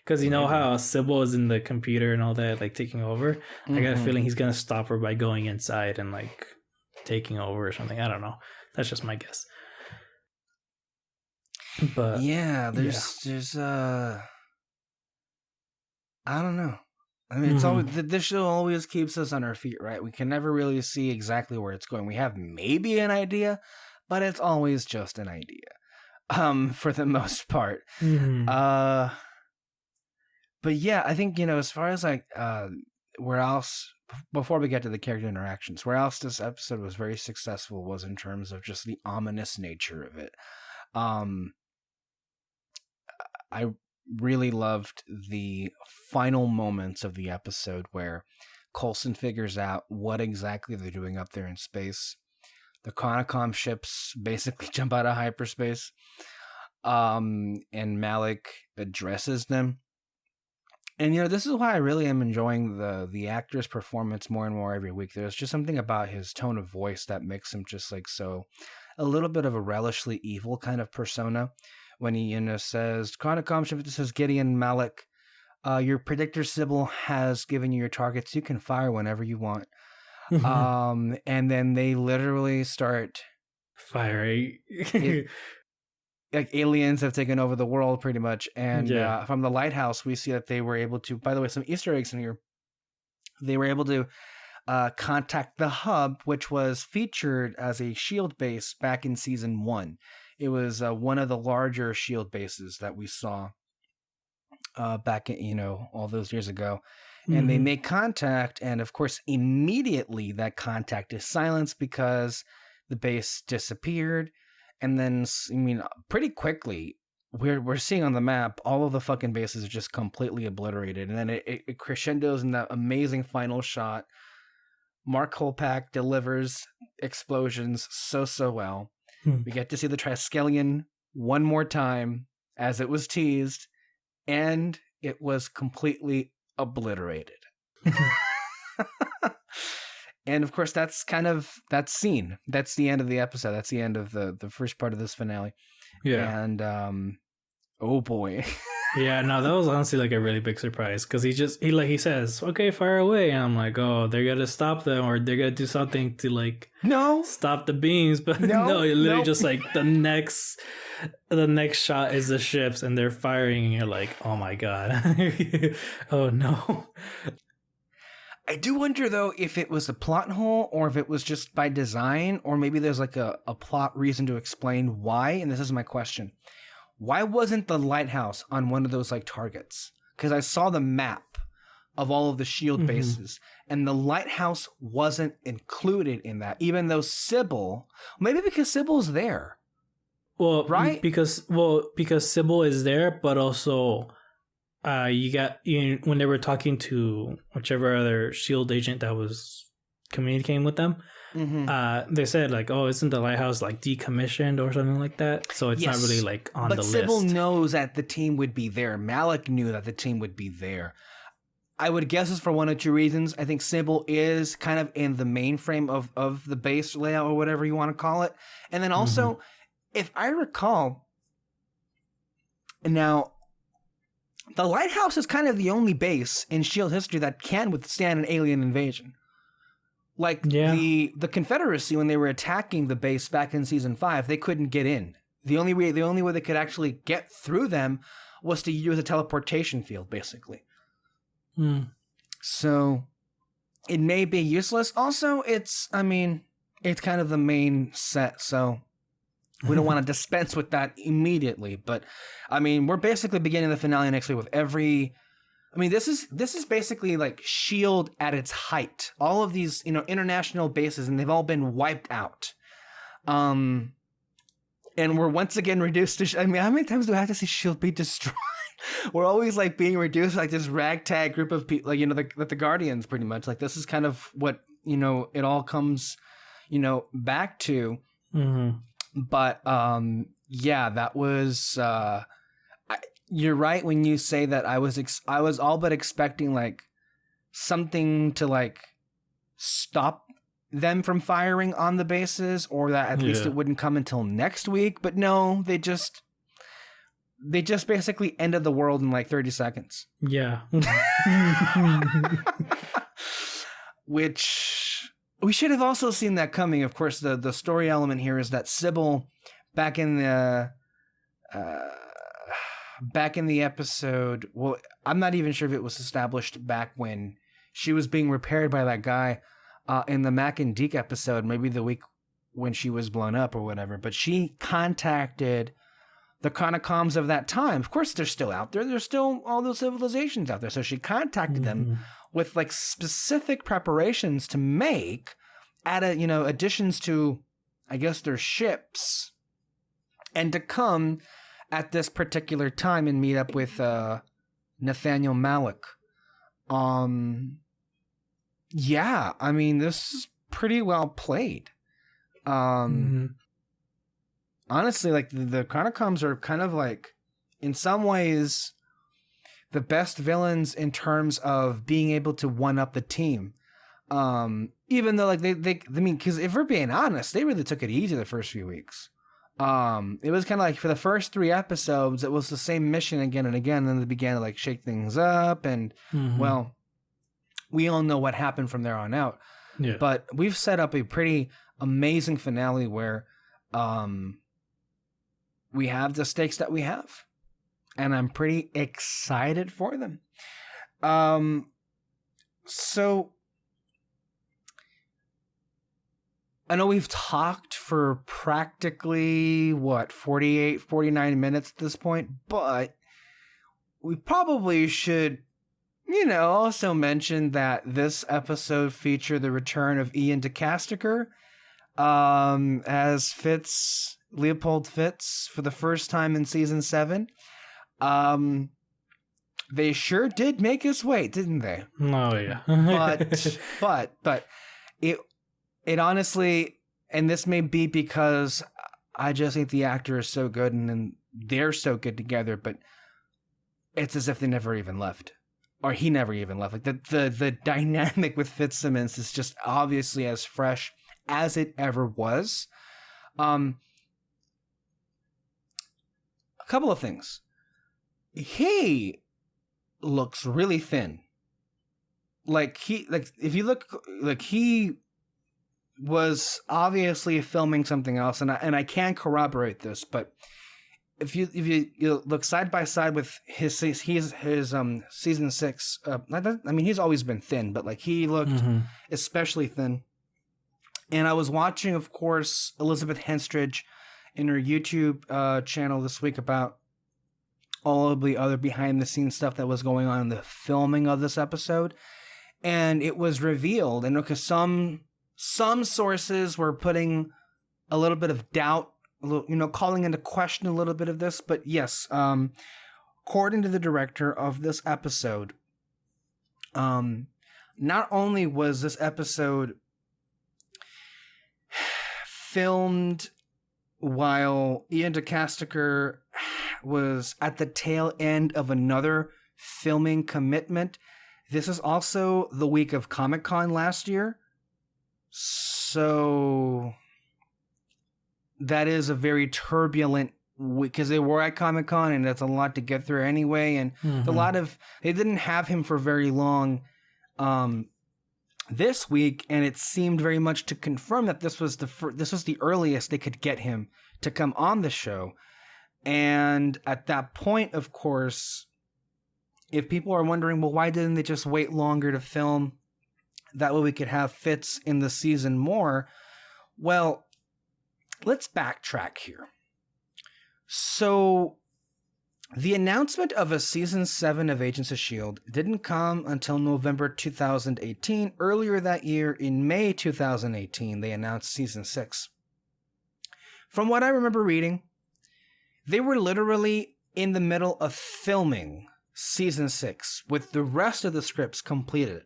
because you know how Sybil is in the computer and all that, like taking over. I got a feeling he's going to stop her by going inside and like taking over or something. I don't know. That's just my guess. But yeah, there's I don't know. I mean, it's always this show always keeps us on our feet, right? We can never really see exactly where it's going. We have maybe an idea, but it's always just an idea, for the most part. But yeah, I think as far as like where else, before we get to the character interactions, where else this episode was very successful was in terms of just the ominous nature of it. I really loved the final moments of the episode where Coulson figures out what exactly they're doing up there in space. The Chronicom ships basically jump out of hyperspace, and Malik addresses them. And this is why I really am enjoying the actor's performance more and more every week. There's just something about his tone of voice that makes him just like a little bit of a relishly evil kind of persona. When he says, Chronicom ship, this is Gideon Malik. Your predictor Sybil has given you your targets. You can fire whenever you want. And then they literally start firing. Like aliens have taken over the world pretty much. And from the lighthouse, we see that they were able to, by the way, some Easter eggs in here. They were able to contact the hub, which was featured as a S.H.I.E.L.D. base back in season 1. It was one of the larger S.H.I.E.L.D. bases that we saw back in, all those years ago. And they make contact, and of course, immediately that contact is silenced because the base disappeared. And then, pretty quickly, we're seeing on the map, all of the fucking bases are just completely obliterated. And then it crescendos in that amazing final shot. Mark Kolpak delivers explosions so well. We get to see the Triskelion one more time, as it was teased, and it was completely obliterated. And of course, that's scene. That's the end of the episode. That's the end of the first part of this finale. Yeah. And oh boy. Yeah, no, that was honestly like a really big surprise because he says, okay, fire away. And I'm like, oh, they're going to stop them or they're going to do something to like stop the beams. But no, it literally just like the next shot is the ships and they're firing and you're like, oh my God. Oh no. I do wonder though if it was a plot hole or if it was just by design or maybe there's like a plot reason to explain why. And this is my question. Why wasn't the lighthouse on one of those like targets? Because I saw the map of all of the S.H.I.E.L.D. bases, and the lighthouse wasn't included in that, even though maybe because Sybil's there. Well, right? Because Sybil is there, but also when they were talking to whichever other S.H.I.E.L.D. agent that was communicating with them, they said like, oh, isn't the lighthouse like decommissioned or something like that? So it's not really like on the list. But Sybil knows that the team would be there. Malik knew that the team would be there. I would guess it's for one of two reasons. I think Sybil is kind of in the mainframe of the base layout or whatever you want to call it. And then also, if I recall, now, the lighthouse is kind of the only base in S.H.I.E.L.D. history that can withstand an alien invasion. Like the Confederacy, when they were attacking the base back in season 5, they couldn't get in. The only way they could actually get through them was to use a teleportation field, basically. So it may be useless. Also, it's kind of the main set, so we don't want to dispense with that immediately. But we're basically beginning the finale next week with every. This is basically like S.H.I.E.L.D. at its height. All of these, international bases, and they've all been wiped out. And we're once again reduced to. How many times do I have to see S.H.I.E.L.D. be destroyed? We're always like being reduced to like this ragtag group of people, like the Guardians, pretty much. Like this is kind of what it all comes, back to. But Yeah, that was. You're right when you say that. I was all but expecting like something to like stop them from firing on the bases, or that at least it wouldn't come until next week. But no, they just basically ended the world in like 30 seconds. Yeah. Which we should have also seen that coming. Of course, the story element here is that Sybil, back in the episode, well, I'm not even sure if it was established back when she was being repaired by that guy in the Mac and Deke episode, maybe the week when she was blown up or whatever. But she contacted the Chronocoms of that time. Of course, they're still out there. There's still all those civilizations out there. So she contacted them with like specific preparations to make additions to, I guess, their ships, and to come at this particular time and meet up with Nathaniel Malik. Yeah, I mean, this is pretty well played. Honestly, like the Chronocoms are kind of like, in some ways, the best villains in terms of being able to one up the team. Even though like they I mean, because if we're being honest, they really took it easy the first few weeks. It was kind of like for the first 3 episodes, it was the same mission again and again. And then they began to like shake things up, and well, we all know what happened from there on out. Yeah. But we've set up a pretty amazing finale where we have the stakes that we have, and I'm pretty excited for them. So I know we've talked for practically 49 minutes at this point, but we probably should, also mention that this episode featured the return of Ian DeCasticker as Leopold Fitz for the first time in season 7. They sure did make us wait, didn't they? Oh yeah. but it honestly, and this may be because I just think the actor is so good and they're so good together, but it's as if they never even left. Or he never even left. Like the dynamic with Fitzsimmons is just obviously as fresh as it ever was. A couple of things. He looks really thin. If you look, like he was obviously filming something else, and I can corroborate this, but if you look side by side with his season 6, I mean, he's always been thin, but like he looked especially thin. And I was watching, of course, Elizabeth Henstridge in her YouTube channel this week about all of the other behind the scenes stuff that was going on in the filming of this episode, and it was revealed, and because some sources were putting a little bit of doubt, calling into question a little bit of this, but yes, according to the director of this episode, not only was this episode filmed while Ian DeCasticker was at the tail end of another filming commitment, this is also the week of Comic-Con last year. So that is a very turbulent week, because they were at Comic-Con, and that's a lot to get through anyway. And they didn't have him for very long this week, and it seemed very much to confirm that this was the earliest they could get him to come on the show. And at that point, of course, if people are wondering, well, why didn't they just wait longer to film? That way we could have Fitz in the season more. Well, let's backtrack here. So the announcement of a season 7 of Agents of S.H.I.E.L.D. didn't come until November 2018. Earlier that year, in May 2018, they announced season 6. From what I remember reading, they were literally in the middle of filming season 6 with the rest of the scripts completed.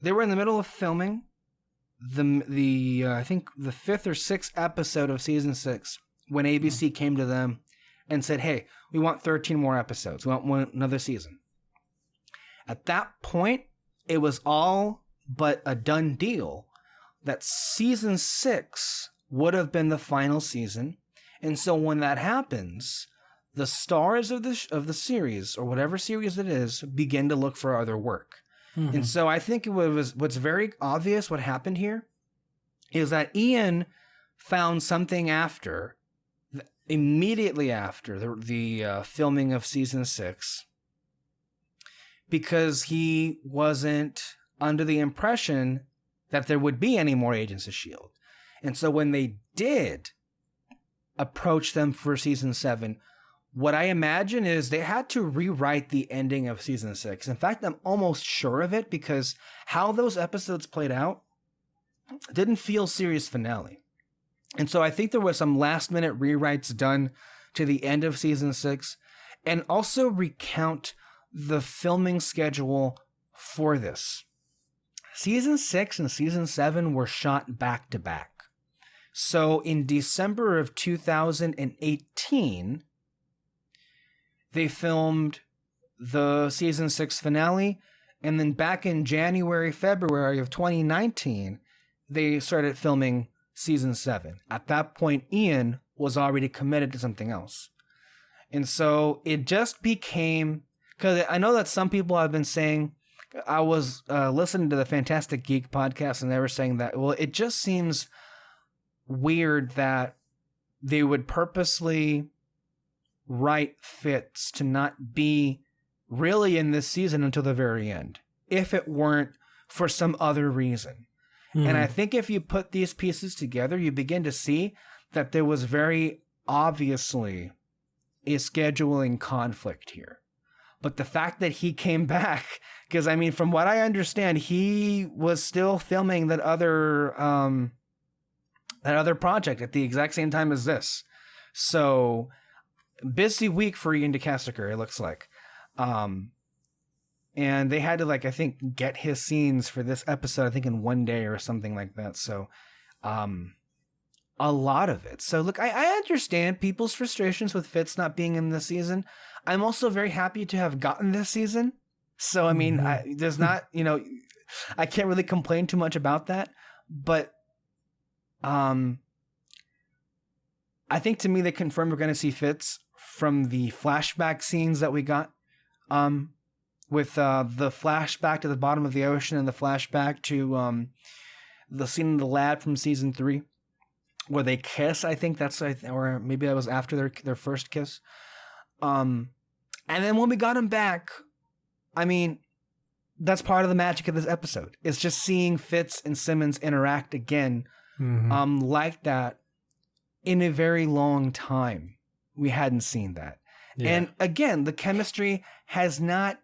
They were in the middle of filming the I think the 5th or 6th episode of season 6 when ABC came to them and said, hey, we want 13 more episodes. We want another season. At that point, it was all but a done deal that season 6 would have been the final season. And so when that happens, the stars of the series, or whatever series it is, begin to look for other work. Mm-hmm. And so I think what's very obvious what happened here is that Ian found something immediately after the filming of season 6, because he wasn't under the impression that there would be any more Agents of S.H.I.E.L.D. And so when they did approach them for season 7, what I imagine is they had to rewrite the ending of season 6. In fact, I'm almost sure of it, because how those episodes played out didn't feel series finale. And so I think there was some last minute rewrites done to the end of season 6, and also recount the filming schedule for this. Season 6 and season 7 were shot back to back. So in December of 2018, they filmed the season 6 finale, and then back in January, February of 2019, they started filming season 7. At that point, Ian was already committed to something else. And so it just became, because I know that some people have been saying, I was listening to the Fantastic Geek podcast, and they were saying that, well, it just seems weird that they would purposely write Fitz to not be really in this season until the very end, if it weren't for some other reason. Mm-hmm. And I think if you put these pieces together, you begin to see that there was very obviously a scheduling conflict here. But the fact that he came back, because I mean, from what I understand, he was still filming that other project at the exact same time as this. So busy week for Ian DeCasticker, it looks like. And they had to, I think, get his scenes for this episode, I think, in one day or something like that. So a lot of it. So look, I understand people's frustrations with Fitz not being in this season. I'm also very happy to have gotten this season. So, I mean, there's not, I can't really complain too much about that. But I think, to me, they confirmed we're going to see Fitz from the flashback scenes that we got, with the flashback to the bottom of the ocean and the flashback to the scene in the lab from season 3 where they kiss. I think that's, or maybe that was after their first kiss. And then when we got him back, I mean, that's part of the magic of this episode. It's just seeing Fitz and Simmons interact again, like that in a very long time. We hadn't seen that. Yeah. And again, the chemistry has not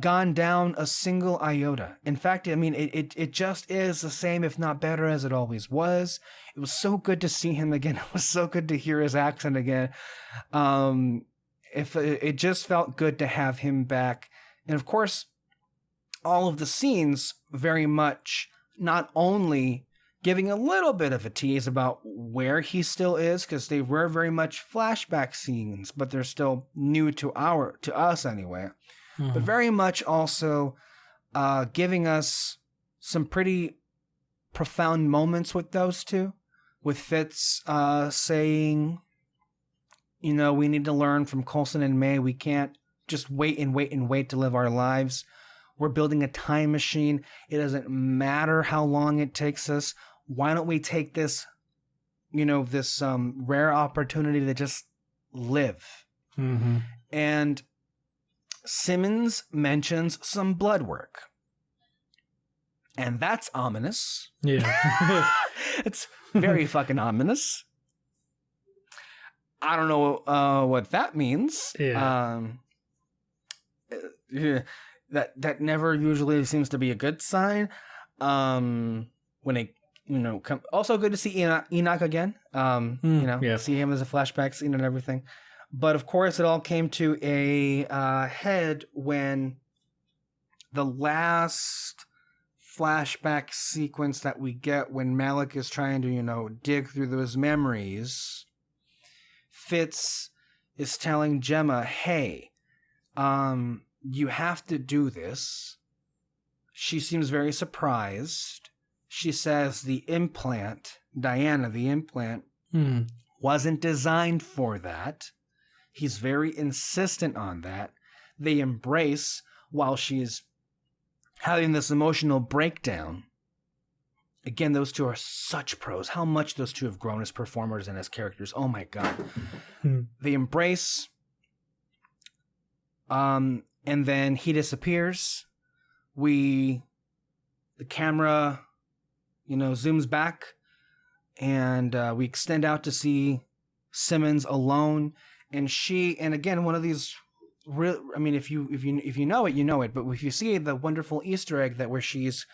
gone down a single iota. In fact, I mean, it just is the same, if not better, as it always was. It was so good to see him again. It was so good to hear his accent again. It just felt good to have him back. And of course, all of the scenes very much not only giving a little bit of a tease about where he still is, because they were very much flashback scenes, but they're still new to us anyway. But very much also giving us some pretty profound moments with those two, with Fitz saying, we need to learn from Coulson and May. We can't just wait to live our lives. We're building a time machine. It doesn't matter how long it takes us. Why don't we take this, this rare opportunity to just live? Mm-hmm. And Simmons mentions some blood work. And that's ominous. Yeah. It's very fucking ominous. I don't know what that means. Yeah. That never usually seems to be a good sign. When it, also good to see Enoch again. See him as a flashback scene and everything. But of course, it all came to a head when the last flashback sequence that we get, when Malik is trying to, dig through those memories, Fitz is telling Gemma, hey, you have to do this. She seems very surprised. She says the implant, Diana, the implant, wasn't designed for that. He's very insistent on that. They embrace while she's having this emotional breakdown. Again, those two are such pros. How much those two have grown as performers and as characters. Oh my God. They embrace. And then he disappears. The camera, zooms back, and we extend out to see Simmons alone. And again, one of these if you know it, you know it. But if you see the wonderful Easter egg where she's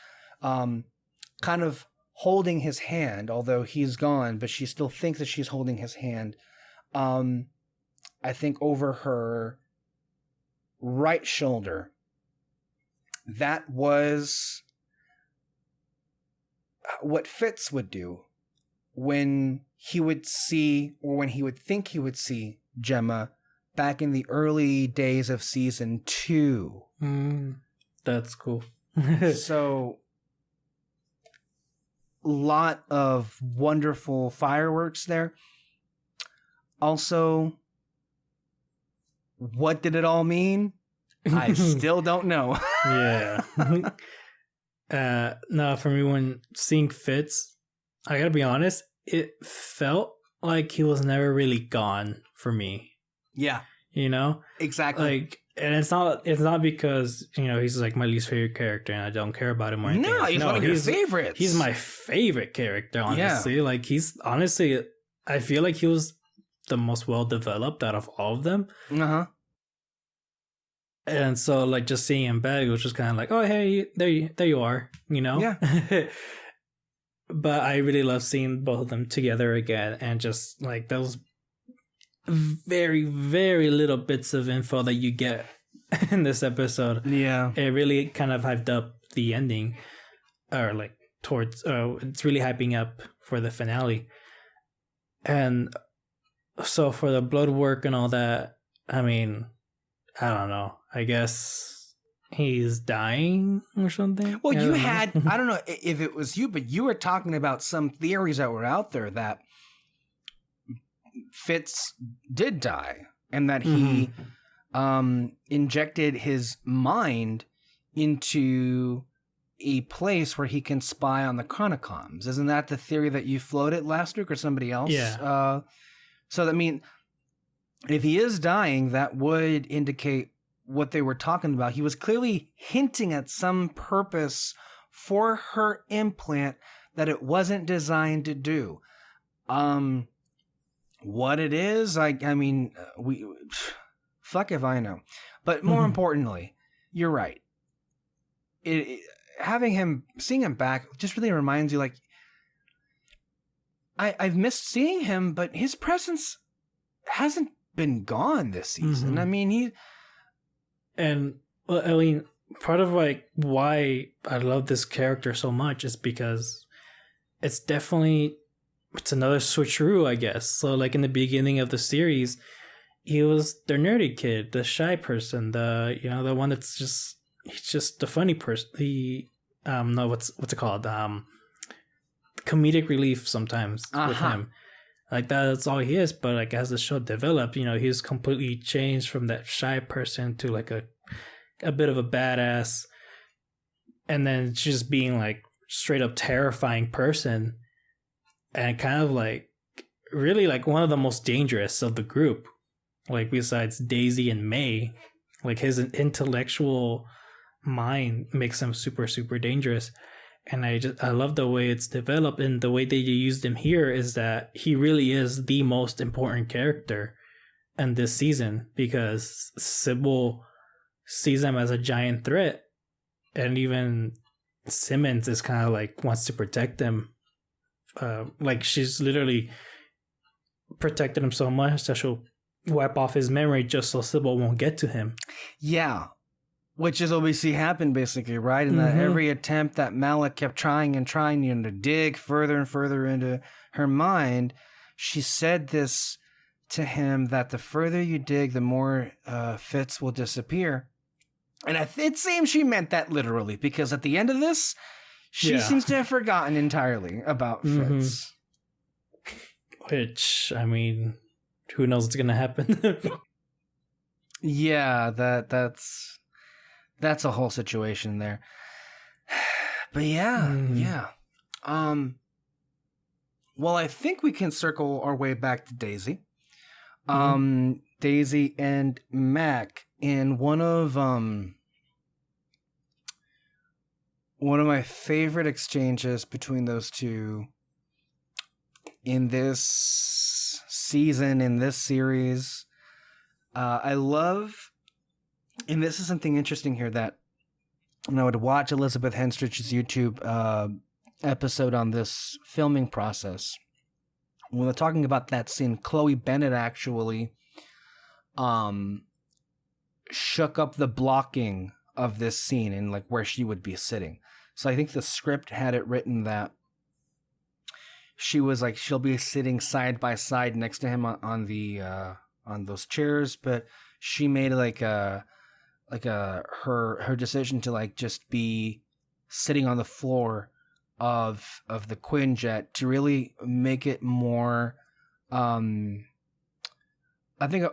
kind of holding his hand, although he's gone, but she still thinks that she's holding his hand. I think over her right shoulder. That was what Fitz would do when he would see, or when he would think he would see Gemma back in the early days of season 2. That's cool. So, lot of wonderful fireworks there. Also, what did it all mean? I still don't know. Yeah. No, for me, when seeing Fitz, I gotta be honest, it felt like he was never really gone for me. Yeah. Exactly. And it's not because, he's like my least favorite character and I don't care about him or anything. No, he's one of your favorites. He's my favorite character, honestly. Yeah. Like, I feel like he was the most well developed out of all of them. And so, like, just seeing him back, it was just kind of like, oh, hey, there you are, Yeah. But I really love seeing both of them together again, and just like those very, very little bits of info that you get in this episode. Yeah, it really kind of hyped up the ending, or like towards. It's really hyping up for the finale, and so for the blood work and all that. I mean, I don't know. I guess he's dying or something. Well, I don't know if it was you, but you were talking about some theories that were out there that Fitz did die and that he injected his mind into a place where he can spy on the Chronicoms. Isn't that the theory that you floated last week or somebody else? Yeah. So, I mean, if he is dying, that would indicate what they were talking about. He was clearly hinting at some purpose for her implant that it wasn't designed to do. What it is, I mean, fuck if I know. But more importantly, you're right. Seeing him back just really reminds you, like, I've missed seeing him, but his presence hasn't been gone this season. I mean, part of like why I love this character so much is because it's another switcheroo, I guess. So like in the beginning of the series, he was the nerdy kid, the shy person, the one he's just the funny person. What's it called? Comedic relief sometimes with him. Like that's all he is, but like as the show developed, he's completely changed from that shy person to like a bit of a badass, and then just being like straight up terrifying person, and kind of like really like one of the most dangerous of the group. Like besides Daisy and May, like his intellectual mind makes him super, super dangerous. And I love the way it's developed, and the way that you used him here is that he really is the most important character in this season, because Sybil sees him as a giant threat, and even Simmons is kind of like wants to protect him. Like she's literally protected him so much that she'll wipe off his memory just so Sybil won't get to him. Yeah. Which is what we see happen, basically, right? And that every attempt that Malik kept trying to dig further and further into her mind, she said this to him that the further you dig, the more Fitz will disappear. And it seems she meant that literally, because at the end of this, she seems to have forgotten entirely about Fitz. Which, I mean, who knows what's going to happen? Yeah, that's a whole situation there. But yeah. Well, I think we can circle our way back to Daisy. Daisy and Mac in one of my favorite exchanges between those two in this season, in this series. I love, and this is something interesting here, that when I would watch Elizabeth Henstrich's YouTube episode on this filming process, when they're talking about that scene, Chloe Bennett actually shook up the blocking of this scene and like where she would be sitting. So I think the script had it written that she was like, she'll be sitting side by side next to him on those chairs, but she made her decision to like just be sitting on the floor of the Quinjet to really make it more I think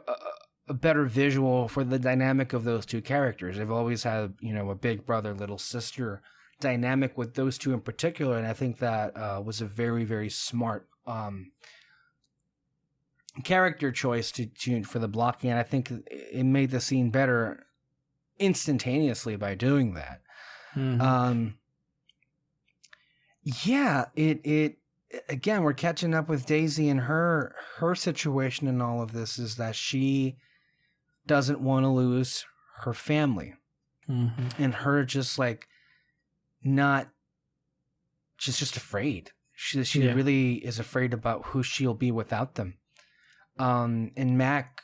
a better visual for the dynamic of those two characters. They've always had, a big brother, little sister dynamic with those two in particular, and I think that was a very, very smart character choice to for the blocking, and I think it made the scene better instantaneously by doing that. It again, we're catching up with Daisy, and her situation in all of this is that she doesn't want to lose her family, and her just like not just afraid. She really is afraid about who she'll be without them. And Mac,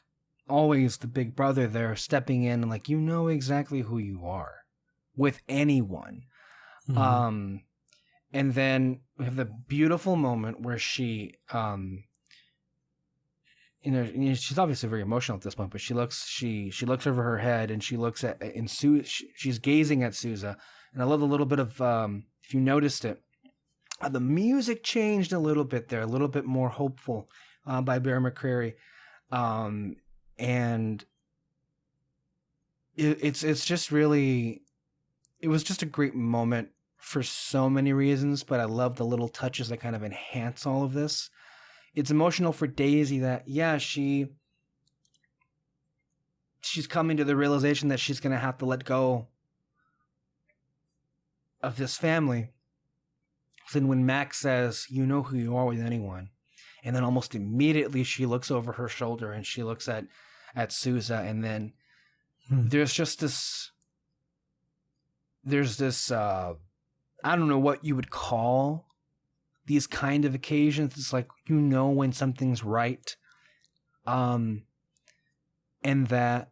always the big brother there, stepping in and like, exactly who you are with anyone. And then we have the beautiful moment where she, she's obviously very emotional at this point, but she looks over her head and she looks she's gazing at Sousa. And I love a little bit of, if you noticed it, the music changed a little bit there, a little bit more hopeful by Bear McCreary. And it's just really, it was just a great moment for so many reasons, but I love the little touches that kind of enhance all of this. It's emotional for Daisy that, she's coming to the realization that she's going to have to let go of this family. Then when Max says, you know who you are with anyone, and then almost immediately she looks over her shoulder and she looks at Sousa, and then there's this I don't know what you would call these kind of occasions. It's like, when something's right. And that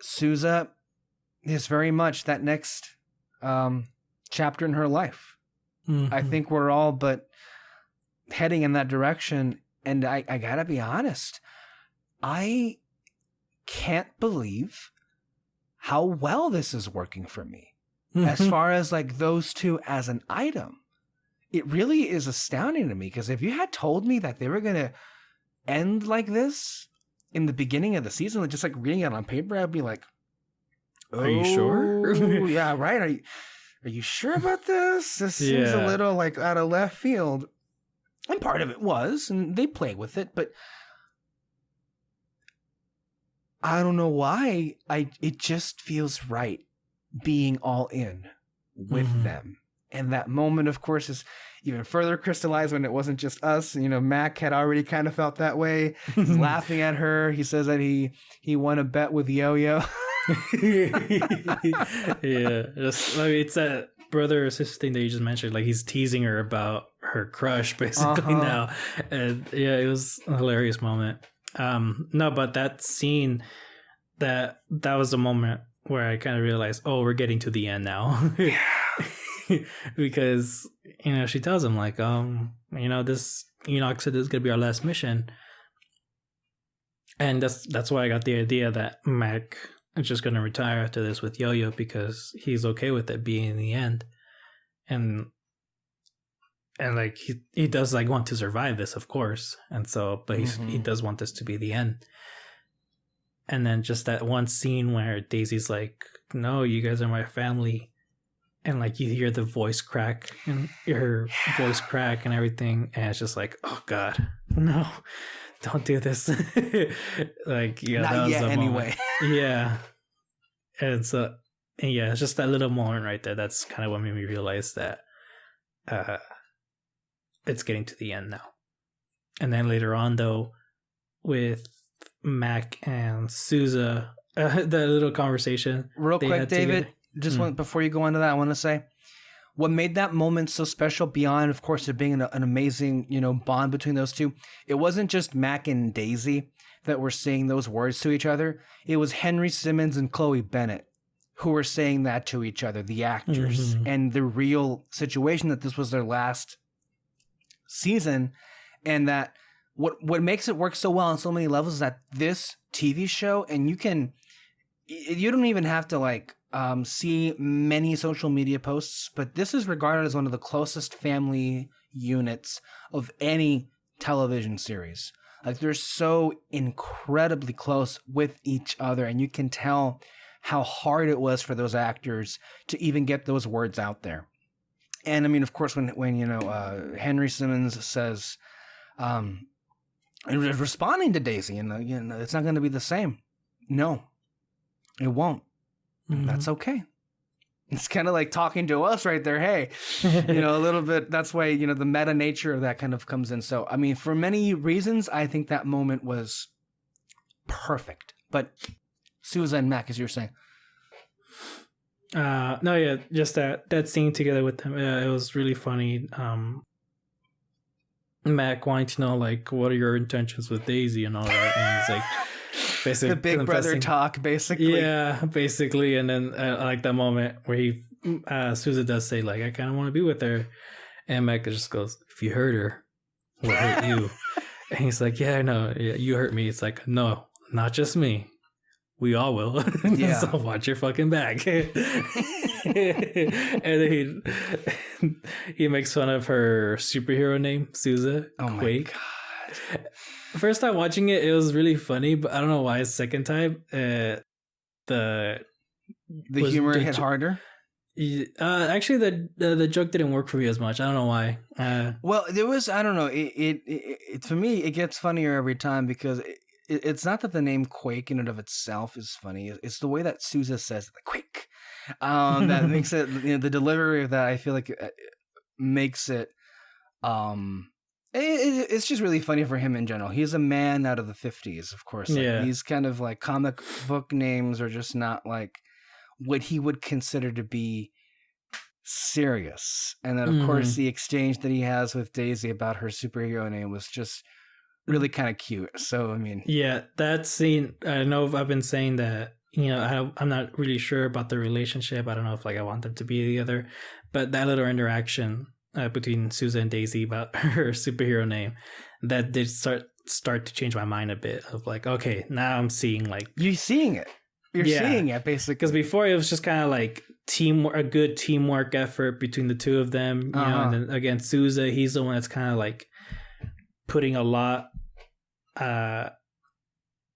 Sousa is very much that next chapter in her life. I think we're all but heading in that direction. And I gotta be honest, I can't believe how well this is working for me. As far as like those two as an item, it really is astounding to me, because if you had told me that they were going to end like this in the beginning of the season, like just like reading it on paper, I'd be like, are you sure? Yeah, right. Are you sure about this? This seems a little like out of left field. And part of it was, and they play with it, but I don't know why. It just feels right being all in with them. And that moment, of course, is even further crystallized when it wasn't just us. Mac had already kind of felt that way. He's laughing at her. He says that he won a bet with Yo-Yo. It's that brother or sister thing that you just mentioned. Like, he's teasing her about her crush basically now. And it was a hilarious moment. No, but that scene, that was the moment where I kind of realized, we're getting to the end now. Because, she tells him like, this, said this is going to be our last mission. And that's why I got the idea that Mac is just going to retire after this with Yo-Yo because he's okay with it being the end. And like he does like want to survive this, of course. And so, but he does want this to be the end. And then just that one scene where Daisy's like, "No, you guys are my family." And like you hear the voice crack and her voice crack and everything. And it's just like, oh God, no, don't do this. Like, yeah, not that was yet, anyway. Yeah. And so, and yeah, it's just that little moment right there. That's kind of what made me realize that it's getting to the end now. And then later on, though, with Mac and Sousa, that little conversation. Real quick, David, just before you go into that, I want to say what made that moment so special beyond, of course, it being an amazing, bond between those two. It wasn't just Mac and Daisy that were saying those words to each other. It was Henry Simmons and Chloe Bennett who were saying that to each other, the actors, and the real situation that this was their last season, and that what makes it work so well on so many levels is that this TV show, and you don't even have to see many social media posts, but this is regarded as one of the closest family units of any television series. Like, they're so incredibly close with each other, and you can tell how hard it was for those actors to even get those words out there. And I mean, of course, when Henry Simmons says, responding to Daisy, it's not going to be the same. No, it won't. That's okay. It's kind of like talking to us right there. Hey, a little bit. That's why, the meta nature of that kind of comes in. So, I mean, for many reasons, I think that moment was perfect. But Sousa and Mac, as you were saying. No, yeah, just that scene together with them. It was really funny. Mac wanting to know, like, what are your intentions with Daisy and all that. And it's like, basically the big brother talk, basically. Yeah, basically. And then I like that moment where Sousa does say, like, I kind of want to be with her. And Mac just goes, if you hurt her, we'll hurt you. And he's like, yeah, I know. Yeah, you hurt me. It's like, no, not just me. We all will. Yeah. So watch your fucking back. And then he makes fun of her superhero name, Sousa. Oh Quake. My God. First time watching it, it was really funny, but I don't know why. Second time, the humor hit harder. Actually, the joke didn't work for me as much. I don't know why. Well, there was, I don't know. It for me, it gets funnier every time because it's not that the name Quake in and of itself is funny. It's the way that Sousa says it, Quake. That makes it, the delivery of that, I feel like makes it, it's just really funny for him in general. He's a man out of the 50s, of course. These kind of like comic book names are just not like what he would consider to be serious. And then, of course, the exchange that he has with Daisy about her superhero name was just really kind of cute. So, I mean... Yeah, that scene, I know I've been saying that, I'm not really sure about the relationship. I don't know if I want them to be together. But that little interaction between Sousa and Daisy about her superhero name, that did start to change my mind a bit of like, okay, now I'm seeing like... You're seeing it. You're seeing it, basically. Because before it was just kind of like a good teamwork effort between the two of them. And then again, Sousa, he's the one that's kind of like putting a lot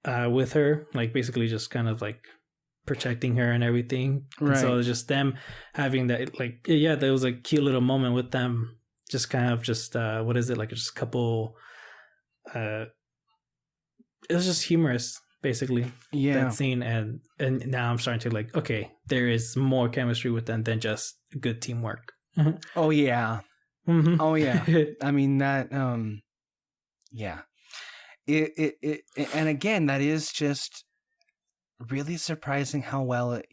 with her, like basically just kind of like protecting her and everything. Right. And so it was just them having that, like, there was a cute little moment with them. Just kind of just, what is it? Like just a couple, it was just humorous. Basically, that scene, and now I'm starting to like, okay, there is more chemistry with them than just good teamwork. Oh yeah, oh yeah. I mean that, yeah. It and again, that is just really surprising how well it,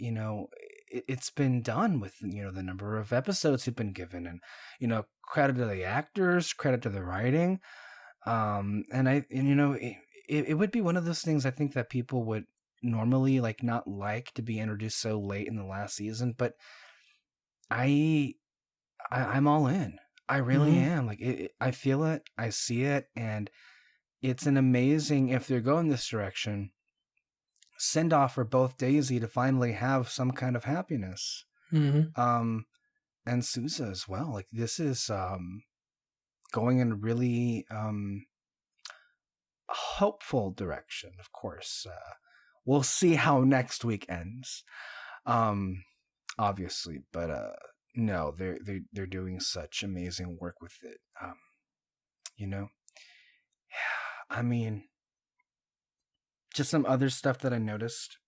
it's been done with the number of episodes have been given, and credit to the actors, credit to the writing, It would be one of those things I think that people would normally not like to be introduced so late in the last season, but I'm all in. I really am. Like I feel it, I see it, and it's an amazing, if they're going this direction, send off for both Daisy to finally have some kind of happiness. And Sousa as well. Like, this is going in a really hopeful direction. Of course, we'll see how next week ends. Obviously, but no, they're doing such amazing work with it. I mean, just some other stuff that I noticed.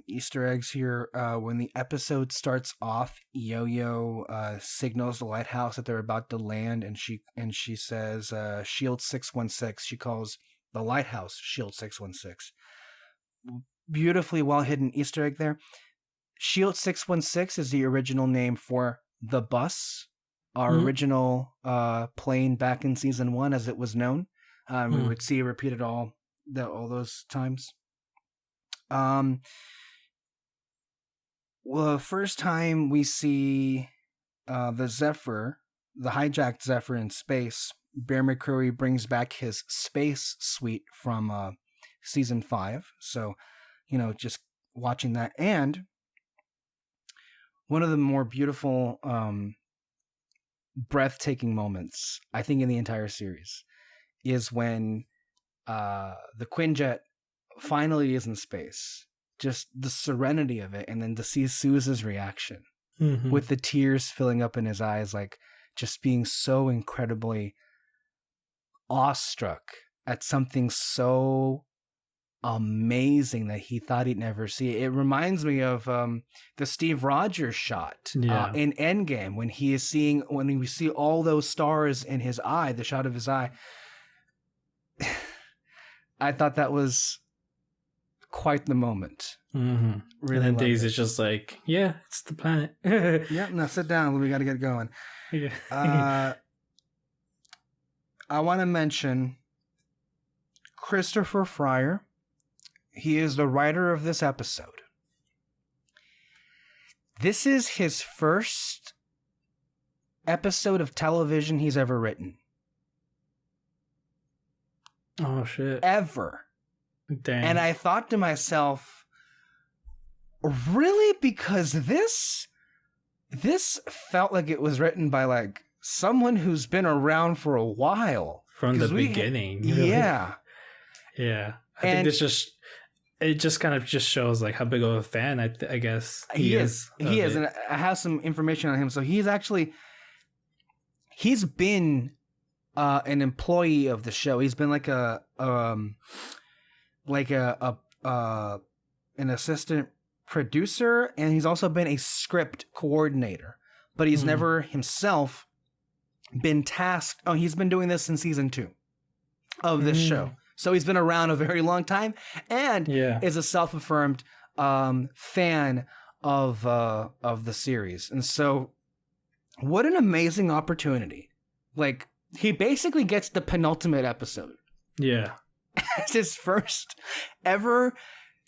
Easter eggs here. When the episode starts off, Yo-Yo signals the lighthouse that they're about to land, and she says Shield 616. She calls the lighthouse Shield 616. Beautifully well hidden Easter egg there. Shield 616 is the original name for the bus, our original plane back in season 1, as it was known. We would see it repeated all those times. Well, the first time we see the Zephyr, the hijacked Zephyr in space, Bear McCreary brings back his space suite from season 5. So, just watching that. And one of the more beautiful, breathtaking moments, I think, in the entire series is when the Quinjet finally is in space. Just the serenity of it, and then to see Sousa's reaction with the tears filling up in his eyes, like just being so incredibly awestruck at something so amazing that he thought he'd never see. It reminds me of the Steve Rogers shot in Endgame when we see all those stars in his eye, the shot of his eye. I thought that was quite the moment. Really, and then Daisy's just like, yeah, it's the planet. Yeah, now sit down. We got to get going. Yeah. I want to mention Christopher Fryer. He is the writer of this episode. This is his first episode of television he's ever written. Oh, shit. Ever. Dang. And I thought to myself, really? Because this felt like it was written by like someone who's been around for a while. From the beginning. Yeah. Yeah. I think it just kind of just shows like how big of a fan I guess he is. He is. And I have some information on him. So he's been an employee of the show. He's been like an assistant producer, and he's also been a script coordinator, but he's never himself been tasked. Oh, he's been doing this in season 2 of this show. So he's been around a very long time and is a self-affirmed fan of the series. And so what an amazing opportunity. Like, he basically gets the penultimate episode. Yeah. It's his first ever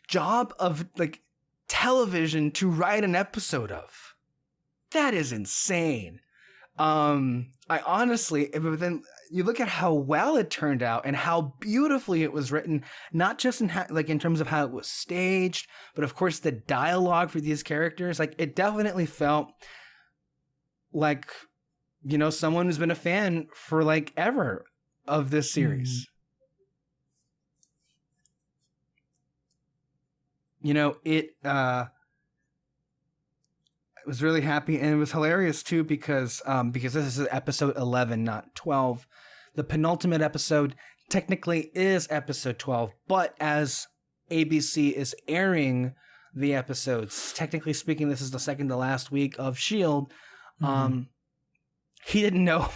job of like television to write an episode of. That is insane. I honestly, but then you look at how well it turned out and how beautifully it was written, not just in in terms of how it was staged, but of course the dialogue for these characters. Like, it definitely felt like, someone who's been a fan for like ever of this series. I was really happy, and it was hilarious too because this is episode 11, not 12. The penultimate episode technically is episode 12, but as ABC is airing the episodes, technically speaking, this is the second to last week of S.H.I.E.L.D. He didn't know.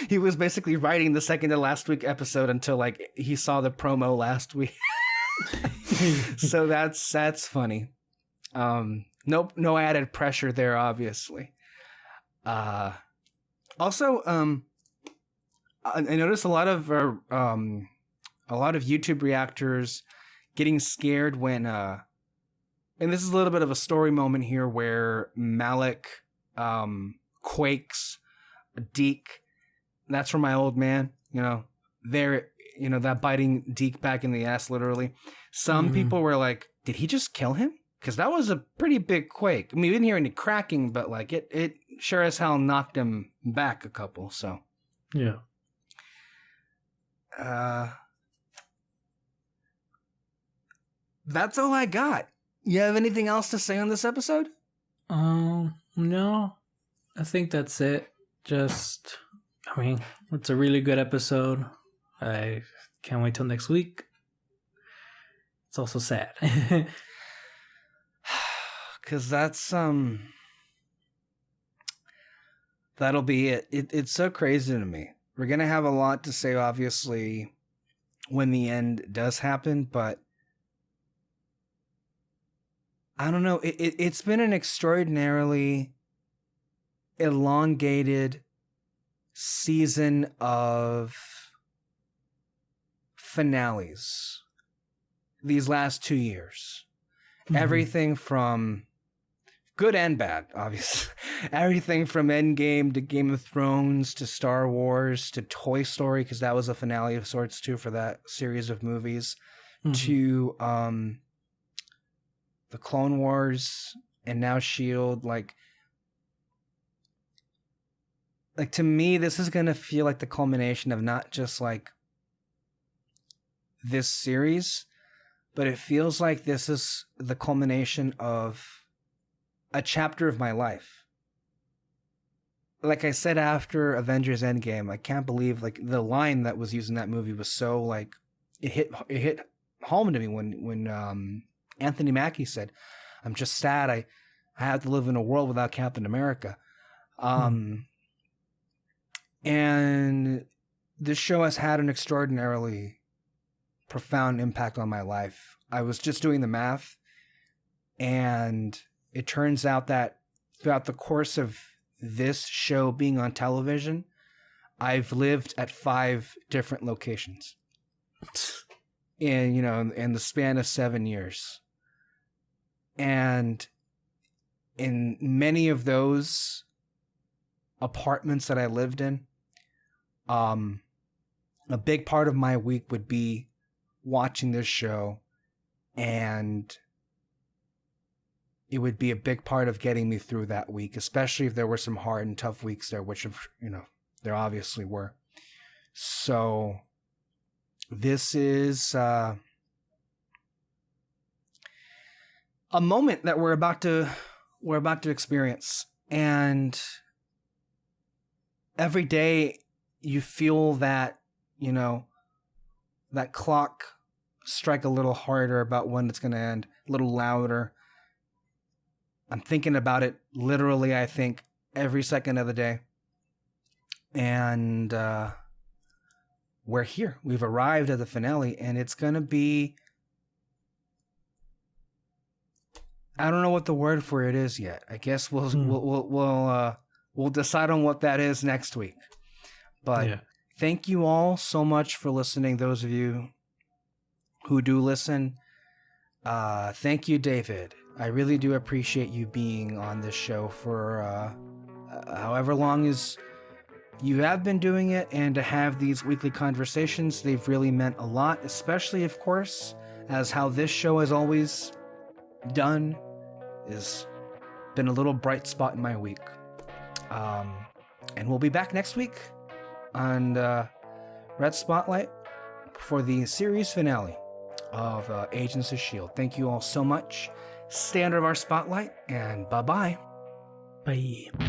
He was basically writing the second to last week episode until like he saw the promo last week. So that's funny. No added pressure there, obviously. Also, I noticed a lot of YouTube reactors getting scared when, and this is a little bit of a story moment here where Malik quakes. Deke, that's from my old man, there, that biting Deke back in the ass, literally. Some people were like, did he just kill him? Because that was a pretty big quake. I mean, we didn't hear any cracking, but like it sure as hell knocked him back a couple. So yeah. That's all I got. You have anything else to say on this episode? No. I think that's it. Just, I mean, it's a really good episode. I can't wait till next week. It's also sad. Because that's, that'll be it. It's so crazy to me. We're going to have a lot to say, obviously, when the end does happen, but I don't know. It's been an extraordinarily elongated season of finales these last 2 years. Everything from good and bad, obviously. Everything from Endgame to Game of Thrones to Star Wars to Toy Story, because that was a finale of sorts too for that series of movies, to the Clone Wars and now S.H.I.E.L.D. Like to me, this is gonna feel like the culmination of not just like this series, but it feels like this is the culmination of a chapter of my life. Like I said after Avengers Endgame, I can't believe like the line that was used in that movie was so like it hit home to me when Anthony Mackie said, "I'm just sad I have to live in a world without Captain America." And this show has had an extraordinarily profound impact on my life. I was just doing the math, and it turns out that throughout the course of this show being on television, I've lived at 5 different locations in the span of 7 years. And in many of those apartments that I lived in, a big part of my week would be watching this show, and it would be a big part of getting me through that week, especially if there were some hard and tough weeks there, which, there obviously were. So this is a moment that we're about to experience, and every day you feel that, that clock strike a little harder about when it's going to end, a little louder. I'm thinking about it literally, I think, every second of the day. And we're here. We've arrived at the finale, and it's going to be... I don't know what the word for it is yet. I guess we'll decide on what that is next week. But thank you all so much for listening, those of you who do listen. Thank you, David. I really do appreciate you being on this show for however long as you have been doing it, and to have these weekly conversations. They've really meant a lot, especially, of course, as how this show has always done has been a little bright spot in my week. And we'll be back next week on Red Spotlight for the series finale of Agents of S.H.I.E.L.D. Thank you all so much. Stay under our spotlight, and bye-bye. Bye.